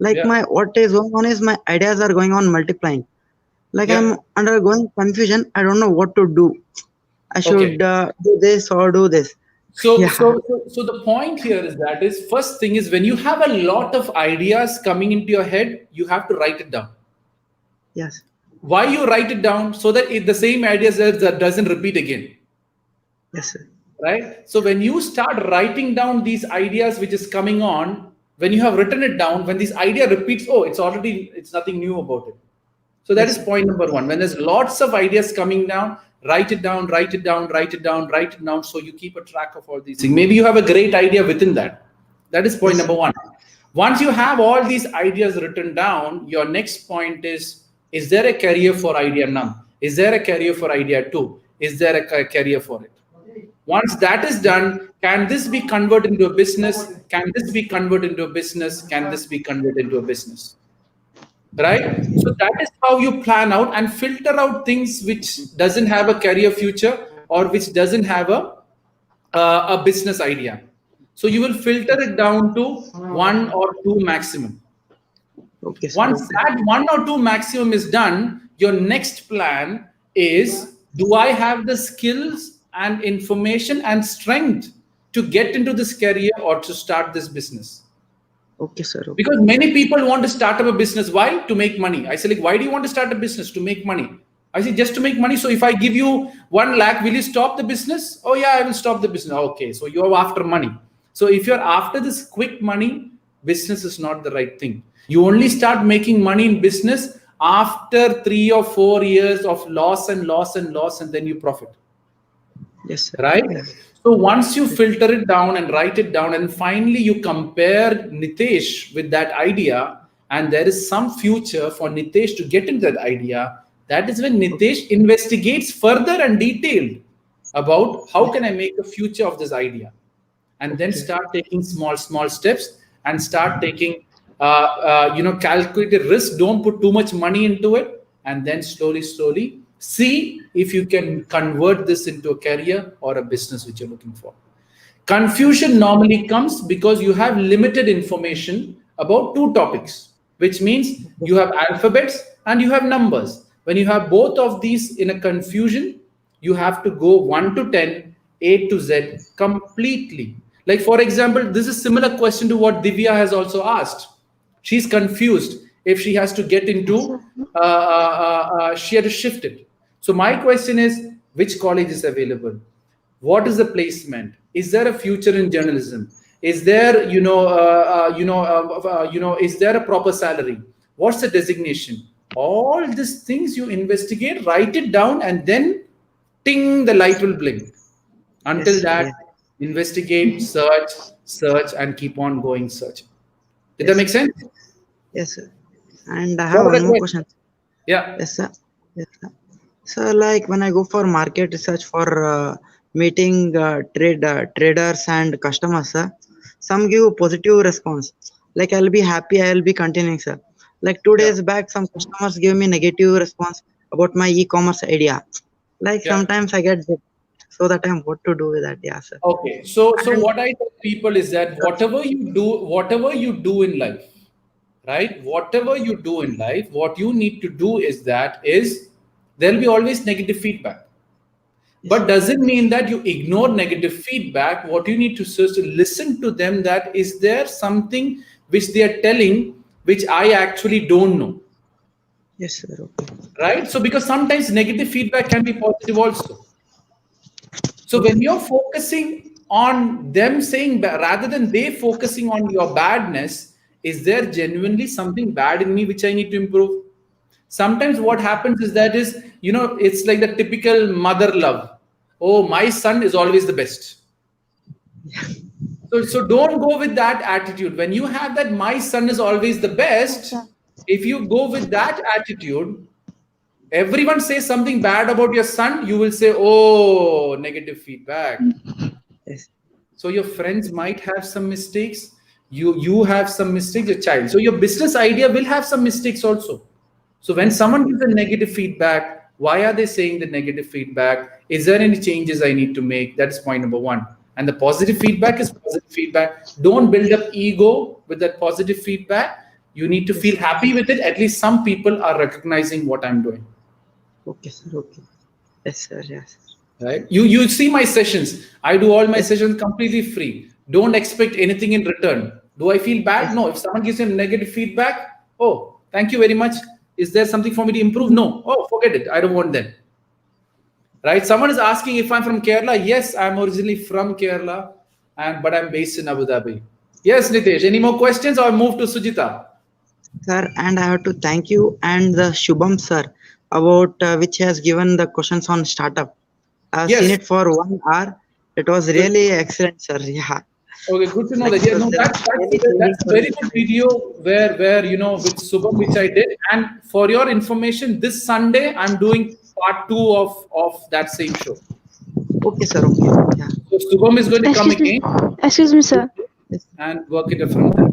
Like Yeah. my what is going on is my ideas are going on multiplying. Like Yeah. I'm undergoing confusion. I don't know what to do. I Okay. should do this or do this. So, Yeah. the point here is that is first thing is when you have a lot of ideas coming into your head, you have to write it down. Yes. Why you write it down? So that the same ideas that doesn't repeat again, Yes, sir. right? So when you start writing down these ideas which is coming on, when you have written it down, when this idea repeats, oh, it's nothing new about it. So that Yes, is sir. point number one. When there's lots of ideas coming down, write it down, write it down, write it down, write it down. So you keep a track of all these things. Maybe you have a great idea within that. That is point Yes, sir. number one. Once you have all these ideas written down, your next point is there a career for idea none? Is there a career for idea two? Is there a career for it? Once that is done, can this be converted into a business? Can this be converted into a business? Can this be converted into a business? Right? So that is how you plan out and filter out things which doesn't have a career future or which doesn't have a business idea. So you will filter it down to 1 or 2 maximum. Okay, sir. Once that 1 or 2 maximum is done, your next plan is, do I have the skills and information and strength to get into this career or to start this business? Okay, sir. Okay. Because many people want to start up a business. Why? To make money. I say, like, why do you want to start a business? To make money. I say, just to make money. So if I give you 1 lakh, will you stop the business? Oh yeah, I will stop the business. Okay, so you're after money. So if you're after this quick money, business is not the right thing. You only start making money in business after 3 or 4 years of loss, and then you profit. Yes, sir. Right? Yes. So once you filter it down and write it down, and finally you compare Nitesh with that idea, and there is some future for Nitesh to get into that idea, that is when Nitesh investigates further and detailed about how can I make a future of this idea, and then start taking small steps and start taking calculated risk. Don't put too much money into it, and then slowly see if you can convert this into a career or a business which you're looking for. Confusion normally comes because you have limited information about 2 topics, which means you have alphabets and you have numbers. When you have both of these in a confusion, you have to go 1 to 10, A to Z completely. Like, for example, this is similar question to what Divya has also asked. She's confused if she has to get into, she had to shift it. So my question is, which college is available? What is the placement? Is there a future in journalism? Is there, is there a proper salary? What's the designation? All these things you investigate, write it down, and then ting, the light will blink. Until that, investigate, search, and keep on going searching. Did that make sense? Yes, sir. And I have one more question. Yeah. Yes, sir. Yes, sir. So, like when I go for market research for meeting traders and customers, sir, some give positive response. Like I'll be happy, I'll be continuing, sir. Like 2 days back, some customers give me negative response about my e-commerce idea. Like sometimes I get it. So that time, what to do with that? Yeah, sir. Okay. So what I tell people is that whatever you do in life, right? Whatever you do in life, what you need to do is there'll be always negative feedback. But doesn't mean that you ignore negative feedback. What you need to do is to listen to them. That is there something which they are telling which I actually don't know. Yes, sir. Okay. Right? So because sometimes negative feedback can be positive also. So when you're focusing on them saying rather than they focusing on your badness, is there genuinely something bad in me which I need to improve? Sometimes what happens is it's like the typical mother love. Oh, my son is always the best. So don't go with that attitude. When you have that my son is always the best, if you go with that attitude, everyone says something bad about your son, you will say, oh, negative feedback. Yes. So your friends might have some mistakes. You have some mistakes, your child. So your business idea will have some mistakes also. So when someone gives a negative feedback, why are they saying the negative feedback? Is there any changes I need to make? That's point number 1. And the positive feedback is positive feedback. Don't build up ego with that positive feedback. You need to feel happy with it. At least some people are recognizing what I'm doing. Okay, sir. Okay. Yes, sir. Yes. Right? You see my sessions. I do all my sessions completely free. Don't expect anything in return. Do I feel bad? No. If someone gives me negative feedback, oh, thank you very much. Is there something for me to improve? No. Oh, forget it. I don't want that. Right? Someone is asking if I'm from Kerala. Yes, I'm originally from Kerala, but I'm based in Abu Dhabi. Yes, Nitesh. Any more questions or move to Sujita? Sir, and I have to thank you and the Shubham sir about which has given the questions on startup. I've seen it for 1 hour. It was really excellent, sir. Yeah. Okay, good to know that. Yeah, no, that's a very good video where with Subham, which I did. And for your information, this Sunday I'm doing part 2 of that same show. Okay, sir. Okay. Yeah. So Subham is going to come again. Excuse me, sir. And work it from there.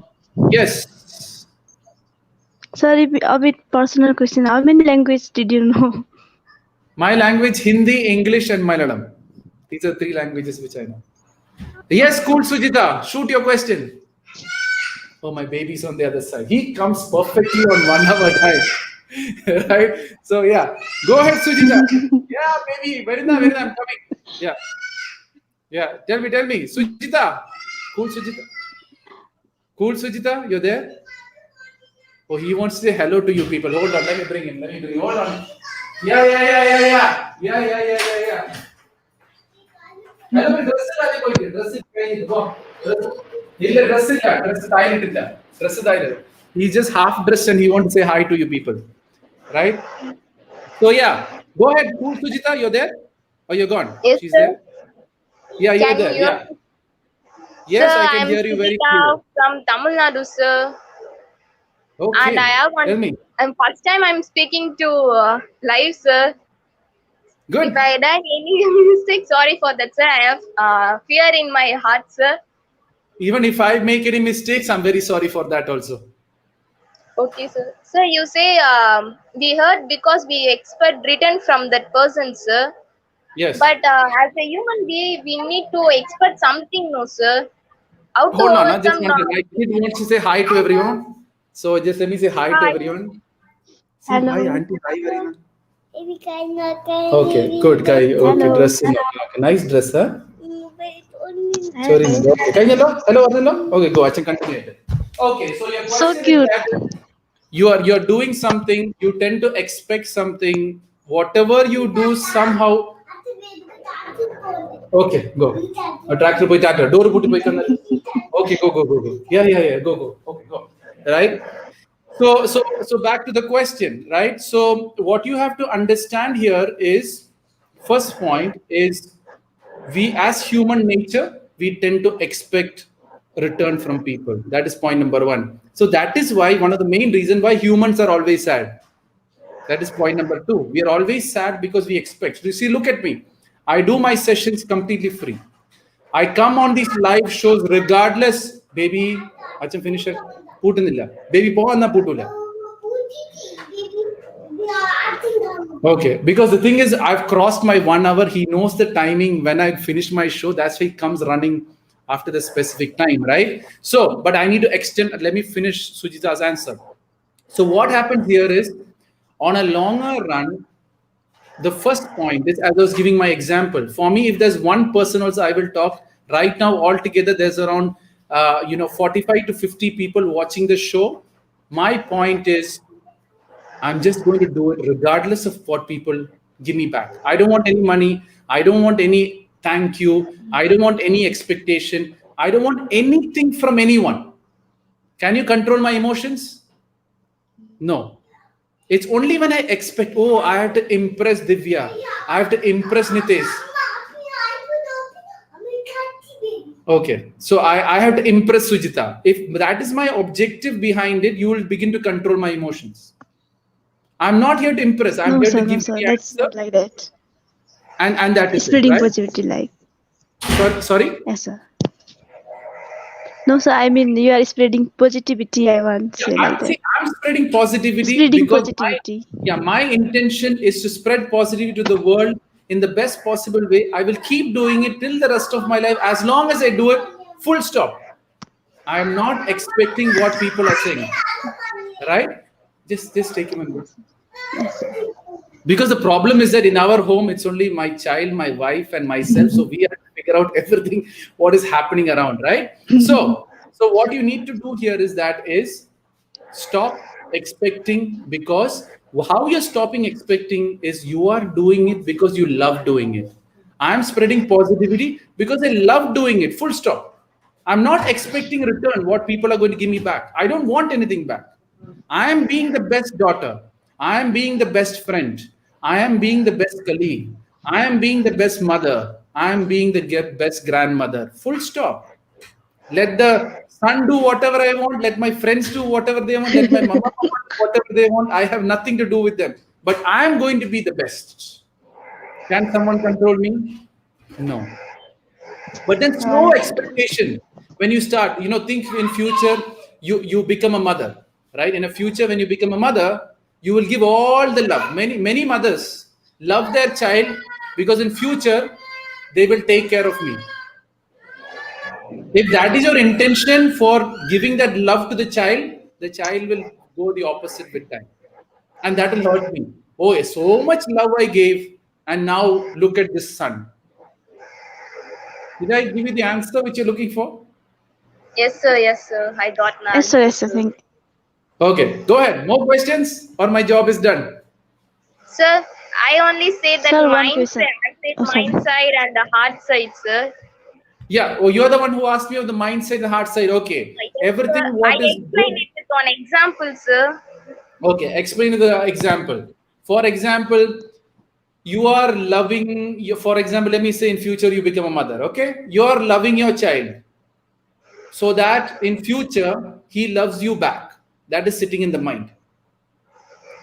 Yes. Sir, a bit personal question. How many languages did you know? My language, Hindi, English, and Malayalam. These are 3 languages which I know. Yes, cool, Sujita. Shoot your question. Oh, my baby's on the other side. He comes perfectly on 1 hour time. Right? So, yeah. Go ahead, Sujita. Yeah, baby. Verina, I'm coming. Yeah. Yeah. Tell me. Sujita. Cool, Sujita. Cool, Sujita. You're there? Oh, he wants to say hello to you people. Hold on. Let me bring him. Hold on. Yeah. Hello, He's just half dressed and he wants to say hi to you people. Right? So yeah. Go ahead. Cool, Sujita. You're there? Or you're gone? Yes, She's sir. there? Yeah, you're Can there. you? Yeah. Yes, Sir, I can I'm hear you very Sujita clear. from Tamil Nadu, sir. And I Okay. have one. Tell me. And first time I'm speaking to live, sir. If Good. I done any mistake, sorry for that, sir. I have fear in my heart, sir. Even if I make any mistakes, I'm very sorry for that also. Okay, sir. Sir, you say we heard because we expect written from that person, sir. Yes. But as a human being, we need to expect something, no, sir. How to Hold on, just overcome one second. My kid wants to say hi to everyone. So just let me say hi to Hi. everyone. Say Hello. hi, auntie. Hi, everyone. Okay, good guy. Okay, Hello. dressing. Okay, nice dress, huh? Sorry, Hello. okay. Can you hello? Hello, hello. Okay, go. I can continue it. Okay, so your So question is cute. that you're doing something. You tend to expect something. Whatever you do, somehow. Okay, go. A tractor boy tractor. Door put boy Okay, go. Yeah. Go. Okay, go. Right. So back to the question, right? So what you have to understand here is, first point is, we as human nature, we tend to expect return from people. That is point number one. So that is why one of the main reason why humans are always sad. That is point number two. We are always sad because we expect. You see, look at me. I do my sessions completely free. I come on these live shows regardless, baby. Achha, finish it. Puttunilla. Baby, pohanna puttula. Okay, because the thing is, I've crossed my 1 hour. He knows the timing when I finish my show. That's why he comes running after the specific time, right? So, but I need to extend. Let me finish Sujita's answer. So, what happens here is, on a longer run, the first point is, as I was giving my example, for me, if there's one person also I will talk right now, altogether there's around 45 to 50 people watching the show. My point is, I'm just going to do it regardless of what people give me back. I don't want any money. I don't want any thank you. I don't want any expectation. I don't want anything from anyone. Can you control my emotions? No. It's only when I expect, oh, I have to impress Divya. I have to impress Nitesh. Okay. So I have to impress Sujita. If that is my objective behind it, you will begin to control my emotions. I'm not here to impress. I'm here to give you the That's answer. not like that. And that is it, Spreading right? positivity, like. Sorry? Yes, sir. No, sir. I mean, you are spreading positivity. I want to say like that. I'm spreading positivity Spreading because positivity. my intention is to spread positivity to the world in the best possible way. I will keep doing it till the rest of my life, as long as I do it, full stop. I am not expecting what people are saying, right? Just take him and go. Yes, sir. Because the problem is that in our home, it's only my child, my wife, and myself. So we have to figure out everything what is happening around, right? So what you need to do here is stop expecting, because how you're stopping expecting is you are doing it because you love doing it. I'm spreading positivity because I love doing it. Full stop. I'm not expecting return what people are going to give me back. I don't want anything back. I am being the best daughter. I am being the best friend. I am being the best colleague. I am being the best mother. I am being the best grandmother. Full stop. Let the son do whatever I want. Let my friends do whatever they want. Let my mama papa do whatever they want. I have nothing to do with them. But I am going to be the best. Can someone control me? No. But then slow expectation. When you start, think in future, you become a mother, right? In a future, when you become a mother, you will give all the love. Many mothers love their child because in future they will take care of me. If that is your intention for giving that love to the child will go the opposite with time. And that will hurt me. Oh, so much love I gave, and now look at this son. Did I give you the answer which you're looking for? Yes, sir. Yes, sir. I got an Yes, sir. answer, Yes, sir. sir. Thank you. Okay, go ahead. More questions, or my job is done. Sir, I only say that Sir, one mind question. side, I said Oh, sorry. mind side and the heart side, sir. Yeah. Oh, you're the one who asked me of the mind side, the heart side. Okay. Yes, sir. Everything I what is explained good. it with one example, sir. Okay. Explain the example. For example, you are loving. For example, let me say in future you become a mother. Okay. You are loving your child, so that in future he loves you back. That is sitting in the mind.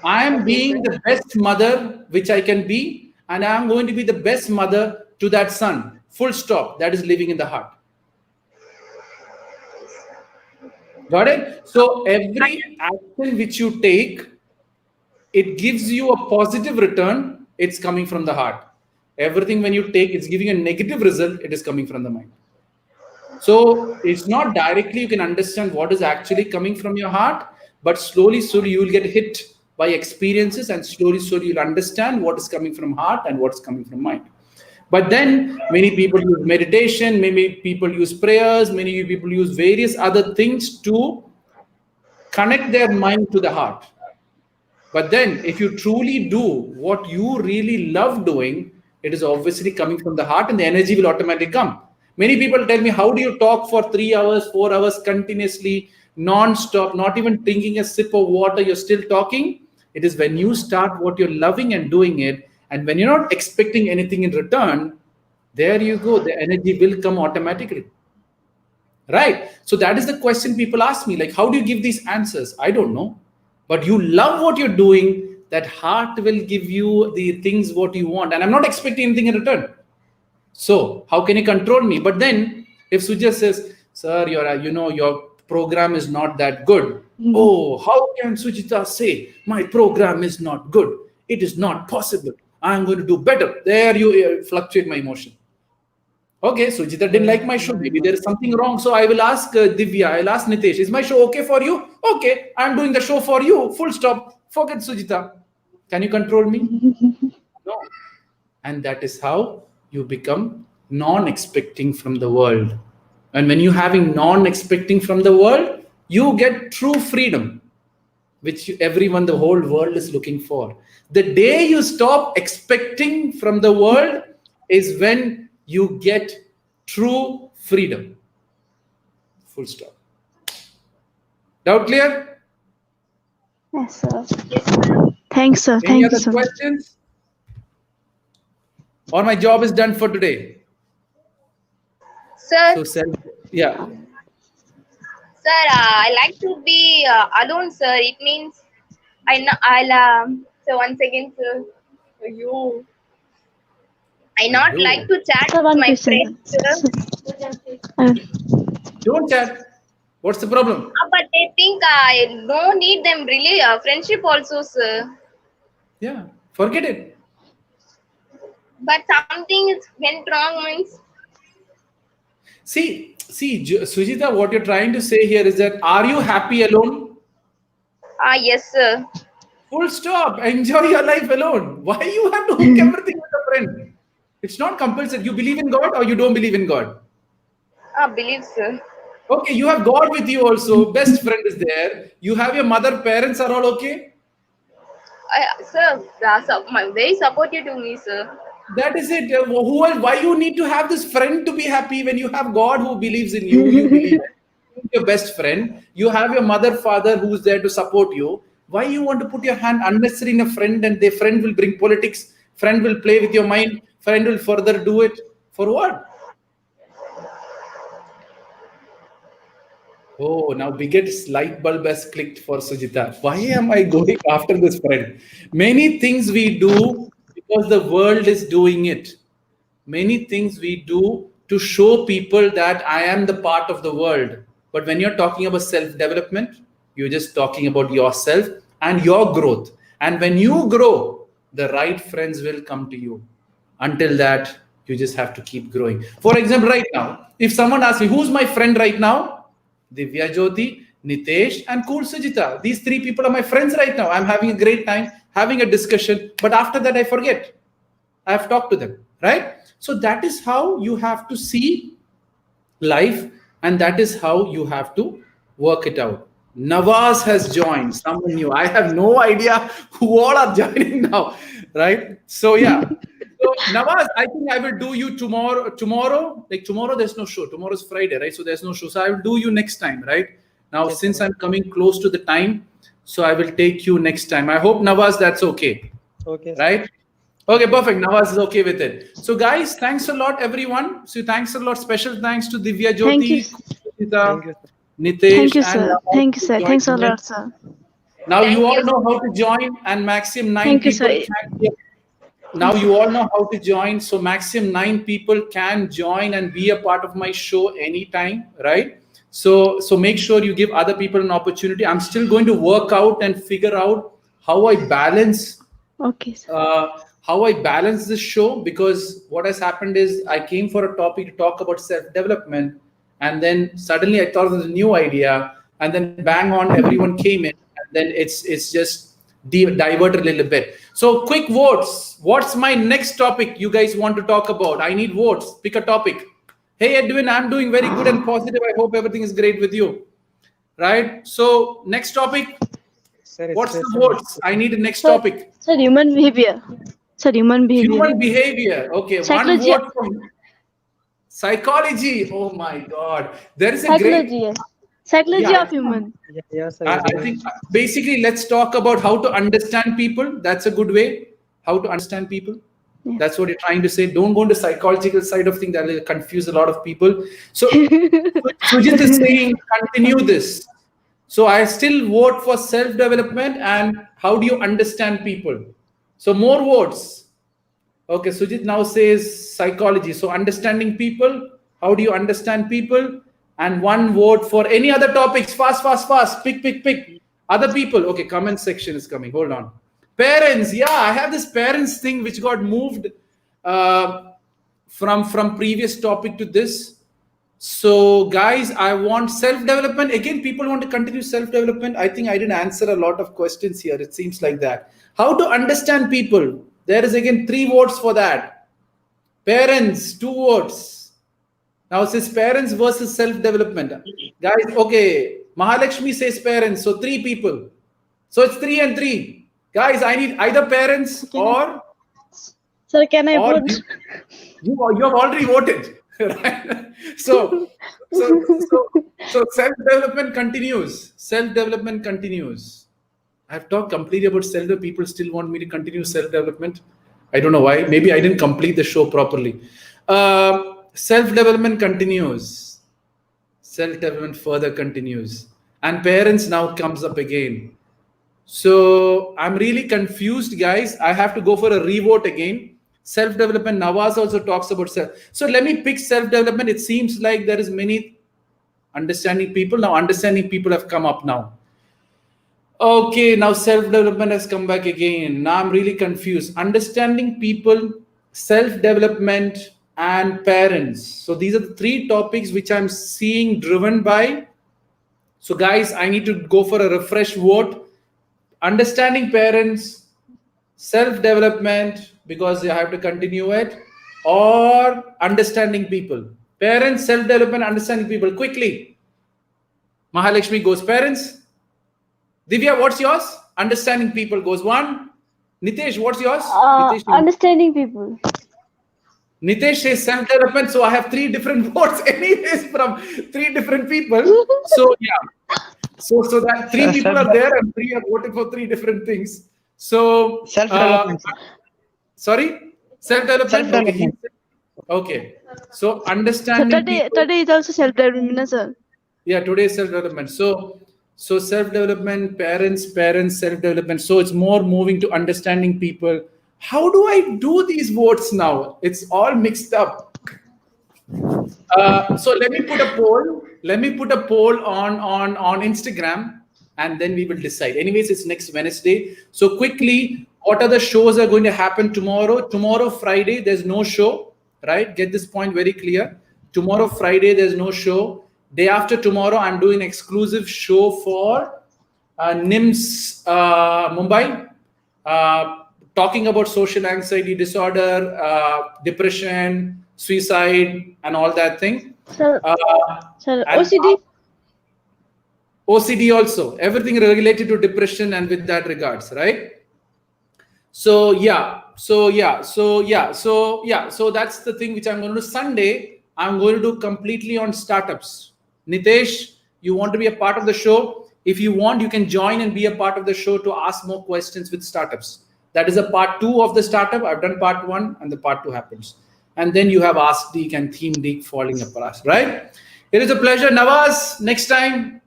I am Okay, sir. being the best mother which I can be, and I am going to be the best mother to that son. Full stop. That is living in the heart. Got it? So every action which you take, it gives you a positive return. It's coming from the heart. Everything when you take, it's giving a negative result. It is coming from the mind. So it's not directly you can understand what is actually coming from your heart, but slowly you will get hit by experiences, and slowly you'll understand what is coming from heart and what's coming from mind. But then many people use meditation, many people use prayers, many people use various other things to connect their mind to the heart. But then, if you truly do what you really love doing, it is obviously coming from the heart and the energy will automatically come. Many people tell me, how do you talk for 3 hours, 4 hours continuously, non stop, not even drinking a sip of water, you're still talking? It is when you start what you're loving and doing it, and when you're not expecting anything in return, there you go, the energy will come automatically. Right? So that is the question people ask me, like, how do you give these answers? I don't know. But you love what you're doing, that heart will give you the things what you want. And I'm not expecting anything in return. So how can you control me? But then if Sujit says, sir, your program is not that good. Oh, how can Sujita say my program is not good? It is not possible. I'm going to do better. There you fluctuate my emotion. Okay, Sujita didn't like my show. Maybe there is something wrong. So I will ask Divya, I'll ask Nitesh, is my show okay for you? Okay, I'm doing the show for you. Full stop. Forget Sujita. Can you control me? No. And that is how you become non-expecting from the world. And when you're having non-expecting from the world, you get true freedom, which everyone, the whole world is looking for. The day you stop expecting from the world is when you get true freedom. Full stop. Doubt clear? Yes, sir. Yes, sir. Thanks, sir. Any Thank you other so much. questions? Or my job is done for today. Sir, So, yeah. sir, I like to be alone, sir. It means so once again, sir, you. I not Hello. like to chat Sir, with one my question. friends, sir. Uh, Don't chat. What's the problem? But they think I don't need them really. Friendship also, sir. Yeah, forget it. But something is went wrong means. See, Sujita, what you're trying to say here is that, are you happy alone? Yes, sir. Full stop. Enjoy your life alone. Why you have to hook everything with a friend? It's not compulsory. You believe in God or you don't believe in God. Believe, sir. Okay, you have God with you also. Best friend is there. You have your mother, parents are all okay. Sir, very supportive to me, sir. That is it. Why you need to have this friend to be happy when you have God who believes in you? You believe in your best friend. You have your mother, father who's there to support you. Why you want to put your hand unnecessary in a friend, and the friend will bring politics? Friend will play with your mind. Friend will further do it for what? Oh, now biggest light bulb has clicked for Sujita. Why am I going after this friend? Many things we do because the world is doing it. Many things we do to show people that I am the part of the world. But when you're talking about self development, you're just talking about yourself and your growth. And when you grow, the right friends will come to you. Until that, You just have to keep growing. For example, right now, if someone asks me, who's my friend right now? Divya Jyoti, Nitesh, and Cool Sujita. These three people are my friends right now. I'm having a great time, having a discussion. But after that, I forget. I have talked to them, right? So that is how you have to see life, and that is how you have to work it out. Nawaz has joined, someone new. I have no idea who all are joining now, right? So yeah. So Nawaz, I think I will do you tomorrow, like tomorrow there's no show. Tomorrow's Friday, right? So there's no show. So I will do you next time, right? Now, Yes, since sir. I'm coming close to the time, so I will take you next time. I hope Nawaz that's okay, Okay, sir. right? Okay, perfect. Nawaz is okay with it. So, guys, thanks a lot, everyone. So, thanks a lot. Special thanks to Divya Thank you. Jyoti, Thank you, sir. Nitesh, Thank you, and sir. Nawaz Thank you, for sir. Thanks a joining in. lot, sir. Now you Thank all you. know how to join, and maximum 9 Thank you, people sir. can. Now you all know how to join. So maximum 9 people can join and be a part of my show anytime, right? So make sure you give other people an opportunity. I'm still going to work out and figure out how I balance Okay, sir. how I balance this show, because what has happened is I came for a topic to talk about self-development, and then suddenly I thought of a new idea, and then bang on everyone came in, and then it's just divert a little bit. So quick votes. What's my next topic you guys want to talk about? I need votes. Pick a topic. Hey Edwin, I'm doing very good and positive. I hope everything is great with you. Right? So next topic. Sir, What's the expression. votes? I need a next Sir, topic. sir, human behavior. Sir, human behavior. Human behavior. Okay, one Psychology. vote from psychology. Oh my God. There is a Psychology, great. yes. Psychology Yeah, of human. Yeah, sir. I Very think well. basically let's talk about how to understand people. That's a good way. How to understand people. Yeah. That's what you're trying to say. Don't go into psychological side of things. That will confuse a lot of people. So Sujit is saying continue this. So I still vote for self-development and how do you understand people. So more votes. Okay, Sujit now says psychology. So understanding people. How do you understand people? And one vote for any other topics. Fast, fast, fast. Pick. Other people. Okay, comment section is coming. Hold on. Parents. Yeah, I have this parents thing which got moved uh, from previous topic to this. So, guys, I want self-development. Again, people want to continue self-development. I think I didn't answer a lot of questions here. It seems like that. How to understand people. There is again 3 votes for that. Parents, 2 votes. Now it says parents versus self-development. Guys, okay. Mahalakshmi says parents. So 3 people. So it's 3 and 3. Guys, I need either parents or Sir, can I or vote? you have already voted. Right? So self-development continues. Self-development continues. I've talked completely about self-development. People still want me to continue self-development. I don't know why. Maybe I didn't complete the show properly. Self-development continues. Self-development further continues. And parents now comes up again. So I'm really confused, guys. I have to go for a revote again. Self-development. Nawaz also talks about self. So let me pick self-development. It seems like there is many understanding people. Now understanding people have come up now. Okay, now self-development has come back again. Now I'm really confused. Understanding people, self-development, and parents. So these are the 3 topics which I'm seeing driven by. So guys, I need to go for a refresh vote. Understanding parents, self-development, because I have to continue it, or understanding people. Parents, self-development, understanding people. Quickly. Mahalakshmi goes parents. Divya, what's yours? Understanding people goes 1. Nitesh, what's yours? Understanding people. Nitesh says self-development, so I have 3 different votes anyways from 3 different people. So yeah. So that 3 people are there and 3 have voted for 3 different things. So Self-development. sorry? Self-development? Self-development. Okay. So So understanding people. today is also self-development, sir. Yeah, today is self-development. So self-development, parents, self-development. So it's more moving to understanding people. How do I do these votes now? It's all mixed up. So let me put a poll. Let me put a poll on Instagram, and then we will decide. Anyways, it's next Wednesday. So quickly, what are the shows are going to happen tomorrow? Tomorrow, Friday, there's no show. right? Get this point very clear. Tomorrow, Friday, there's no show. Day after tomorrow, I'm doing exclusive show for NIMS Mumbai, talking about social anxiety disorder, depression, suicide, and all that thing. Sir, And OCD. OCD also, everything related to depression and with that regards, right? So that's the thing which I'm going to do. Sunday, I'm going to do completely on startups. Nitesh, you want to be a part of the show? If you want, you can join and be a part of the show to ask more questions with startups. That is a part 2 of the startup. I've done part 1 and the part 2 happens. And then you have Ask Deek and Theme Deek falling apart, right? It is a pleasure. Nawaz, next time,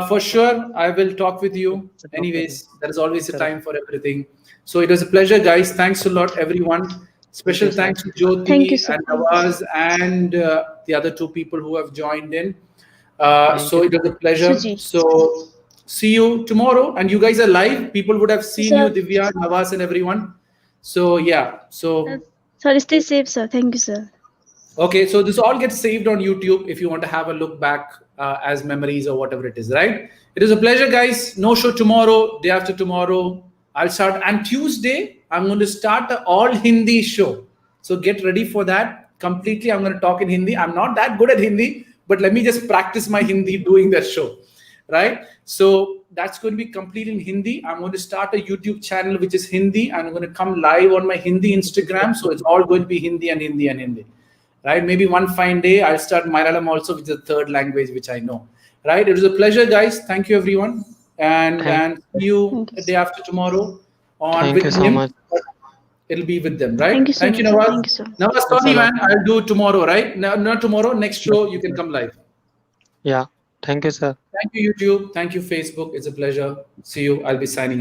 for sure, I will talk with you. Anyways, there is always a time for everything. So it was a pleasure, guys. Thanks a lot, everyone. Special thanks to Jyoti Thank you, sir. and Nawaz and the other 2 people who have joined in. So it was a pleasure. Suji. So see you tomorrow. And you guys are live. People would have seen Sir. you, Divya, Nawaz, and everyone. So yeah. So Sir, stay safe, sir. Thank you, sir. okay. So this all gets saved on YouTube if you want to have a look back as memories or whatever it is, right? It is a pleasure, guys. No show tomorrow. Day after tomorrow, I'll start. And Tuesday, I'm going to start an all Hindi show. So get ready for that. Completely, I'm going to talk in Hindi. I'm not that good at Hindi, but let me just practice my Hindi doing that show, right? So that's going to be complete in Hindi. I'm going to start a YouTube channel which is Hindi, and I'm going to come live on my Hindi Instagram. So it's all going to be Hindi and Hindi and Hindi, right? Maybe one fine day I'll start Malayalam also, which is the 3rd language which I know, right? It was a pleasure, guys. Thank you, everyone, and see you the day after tomorrow on. Thank you so him. much. It'll be with them, right? Thank you so much. Nawaz. Thank you, sir. Nawaz, sorry, man. I'll do tomorrow, right? No, not tomorrow. Next show, you can come live. Yeah. Thank you, sir. Thank you, YouTube. Thank you, Facebook. It's a pleasure. See you. I'll be signing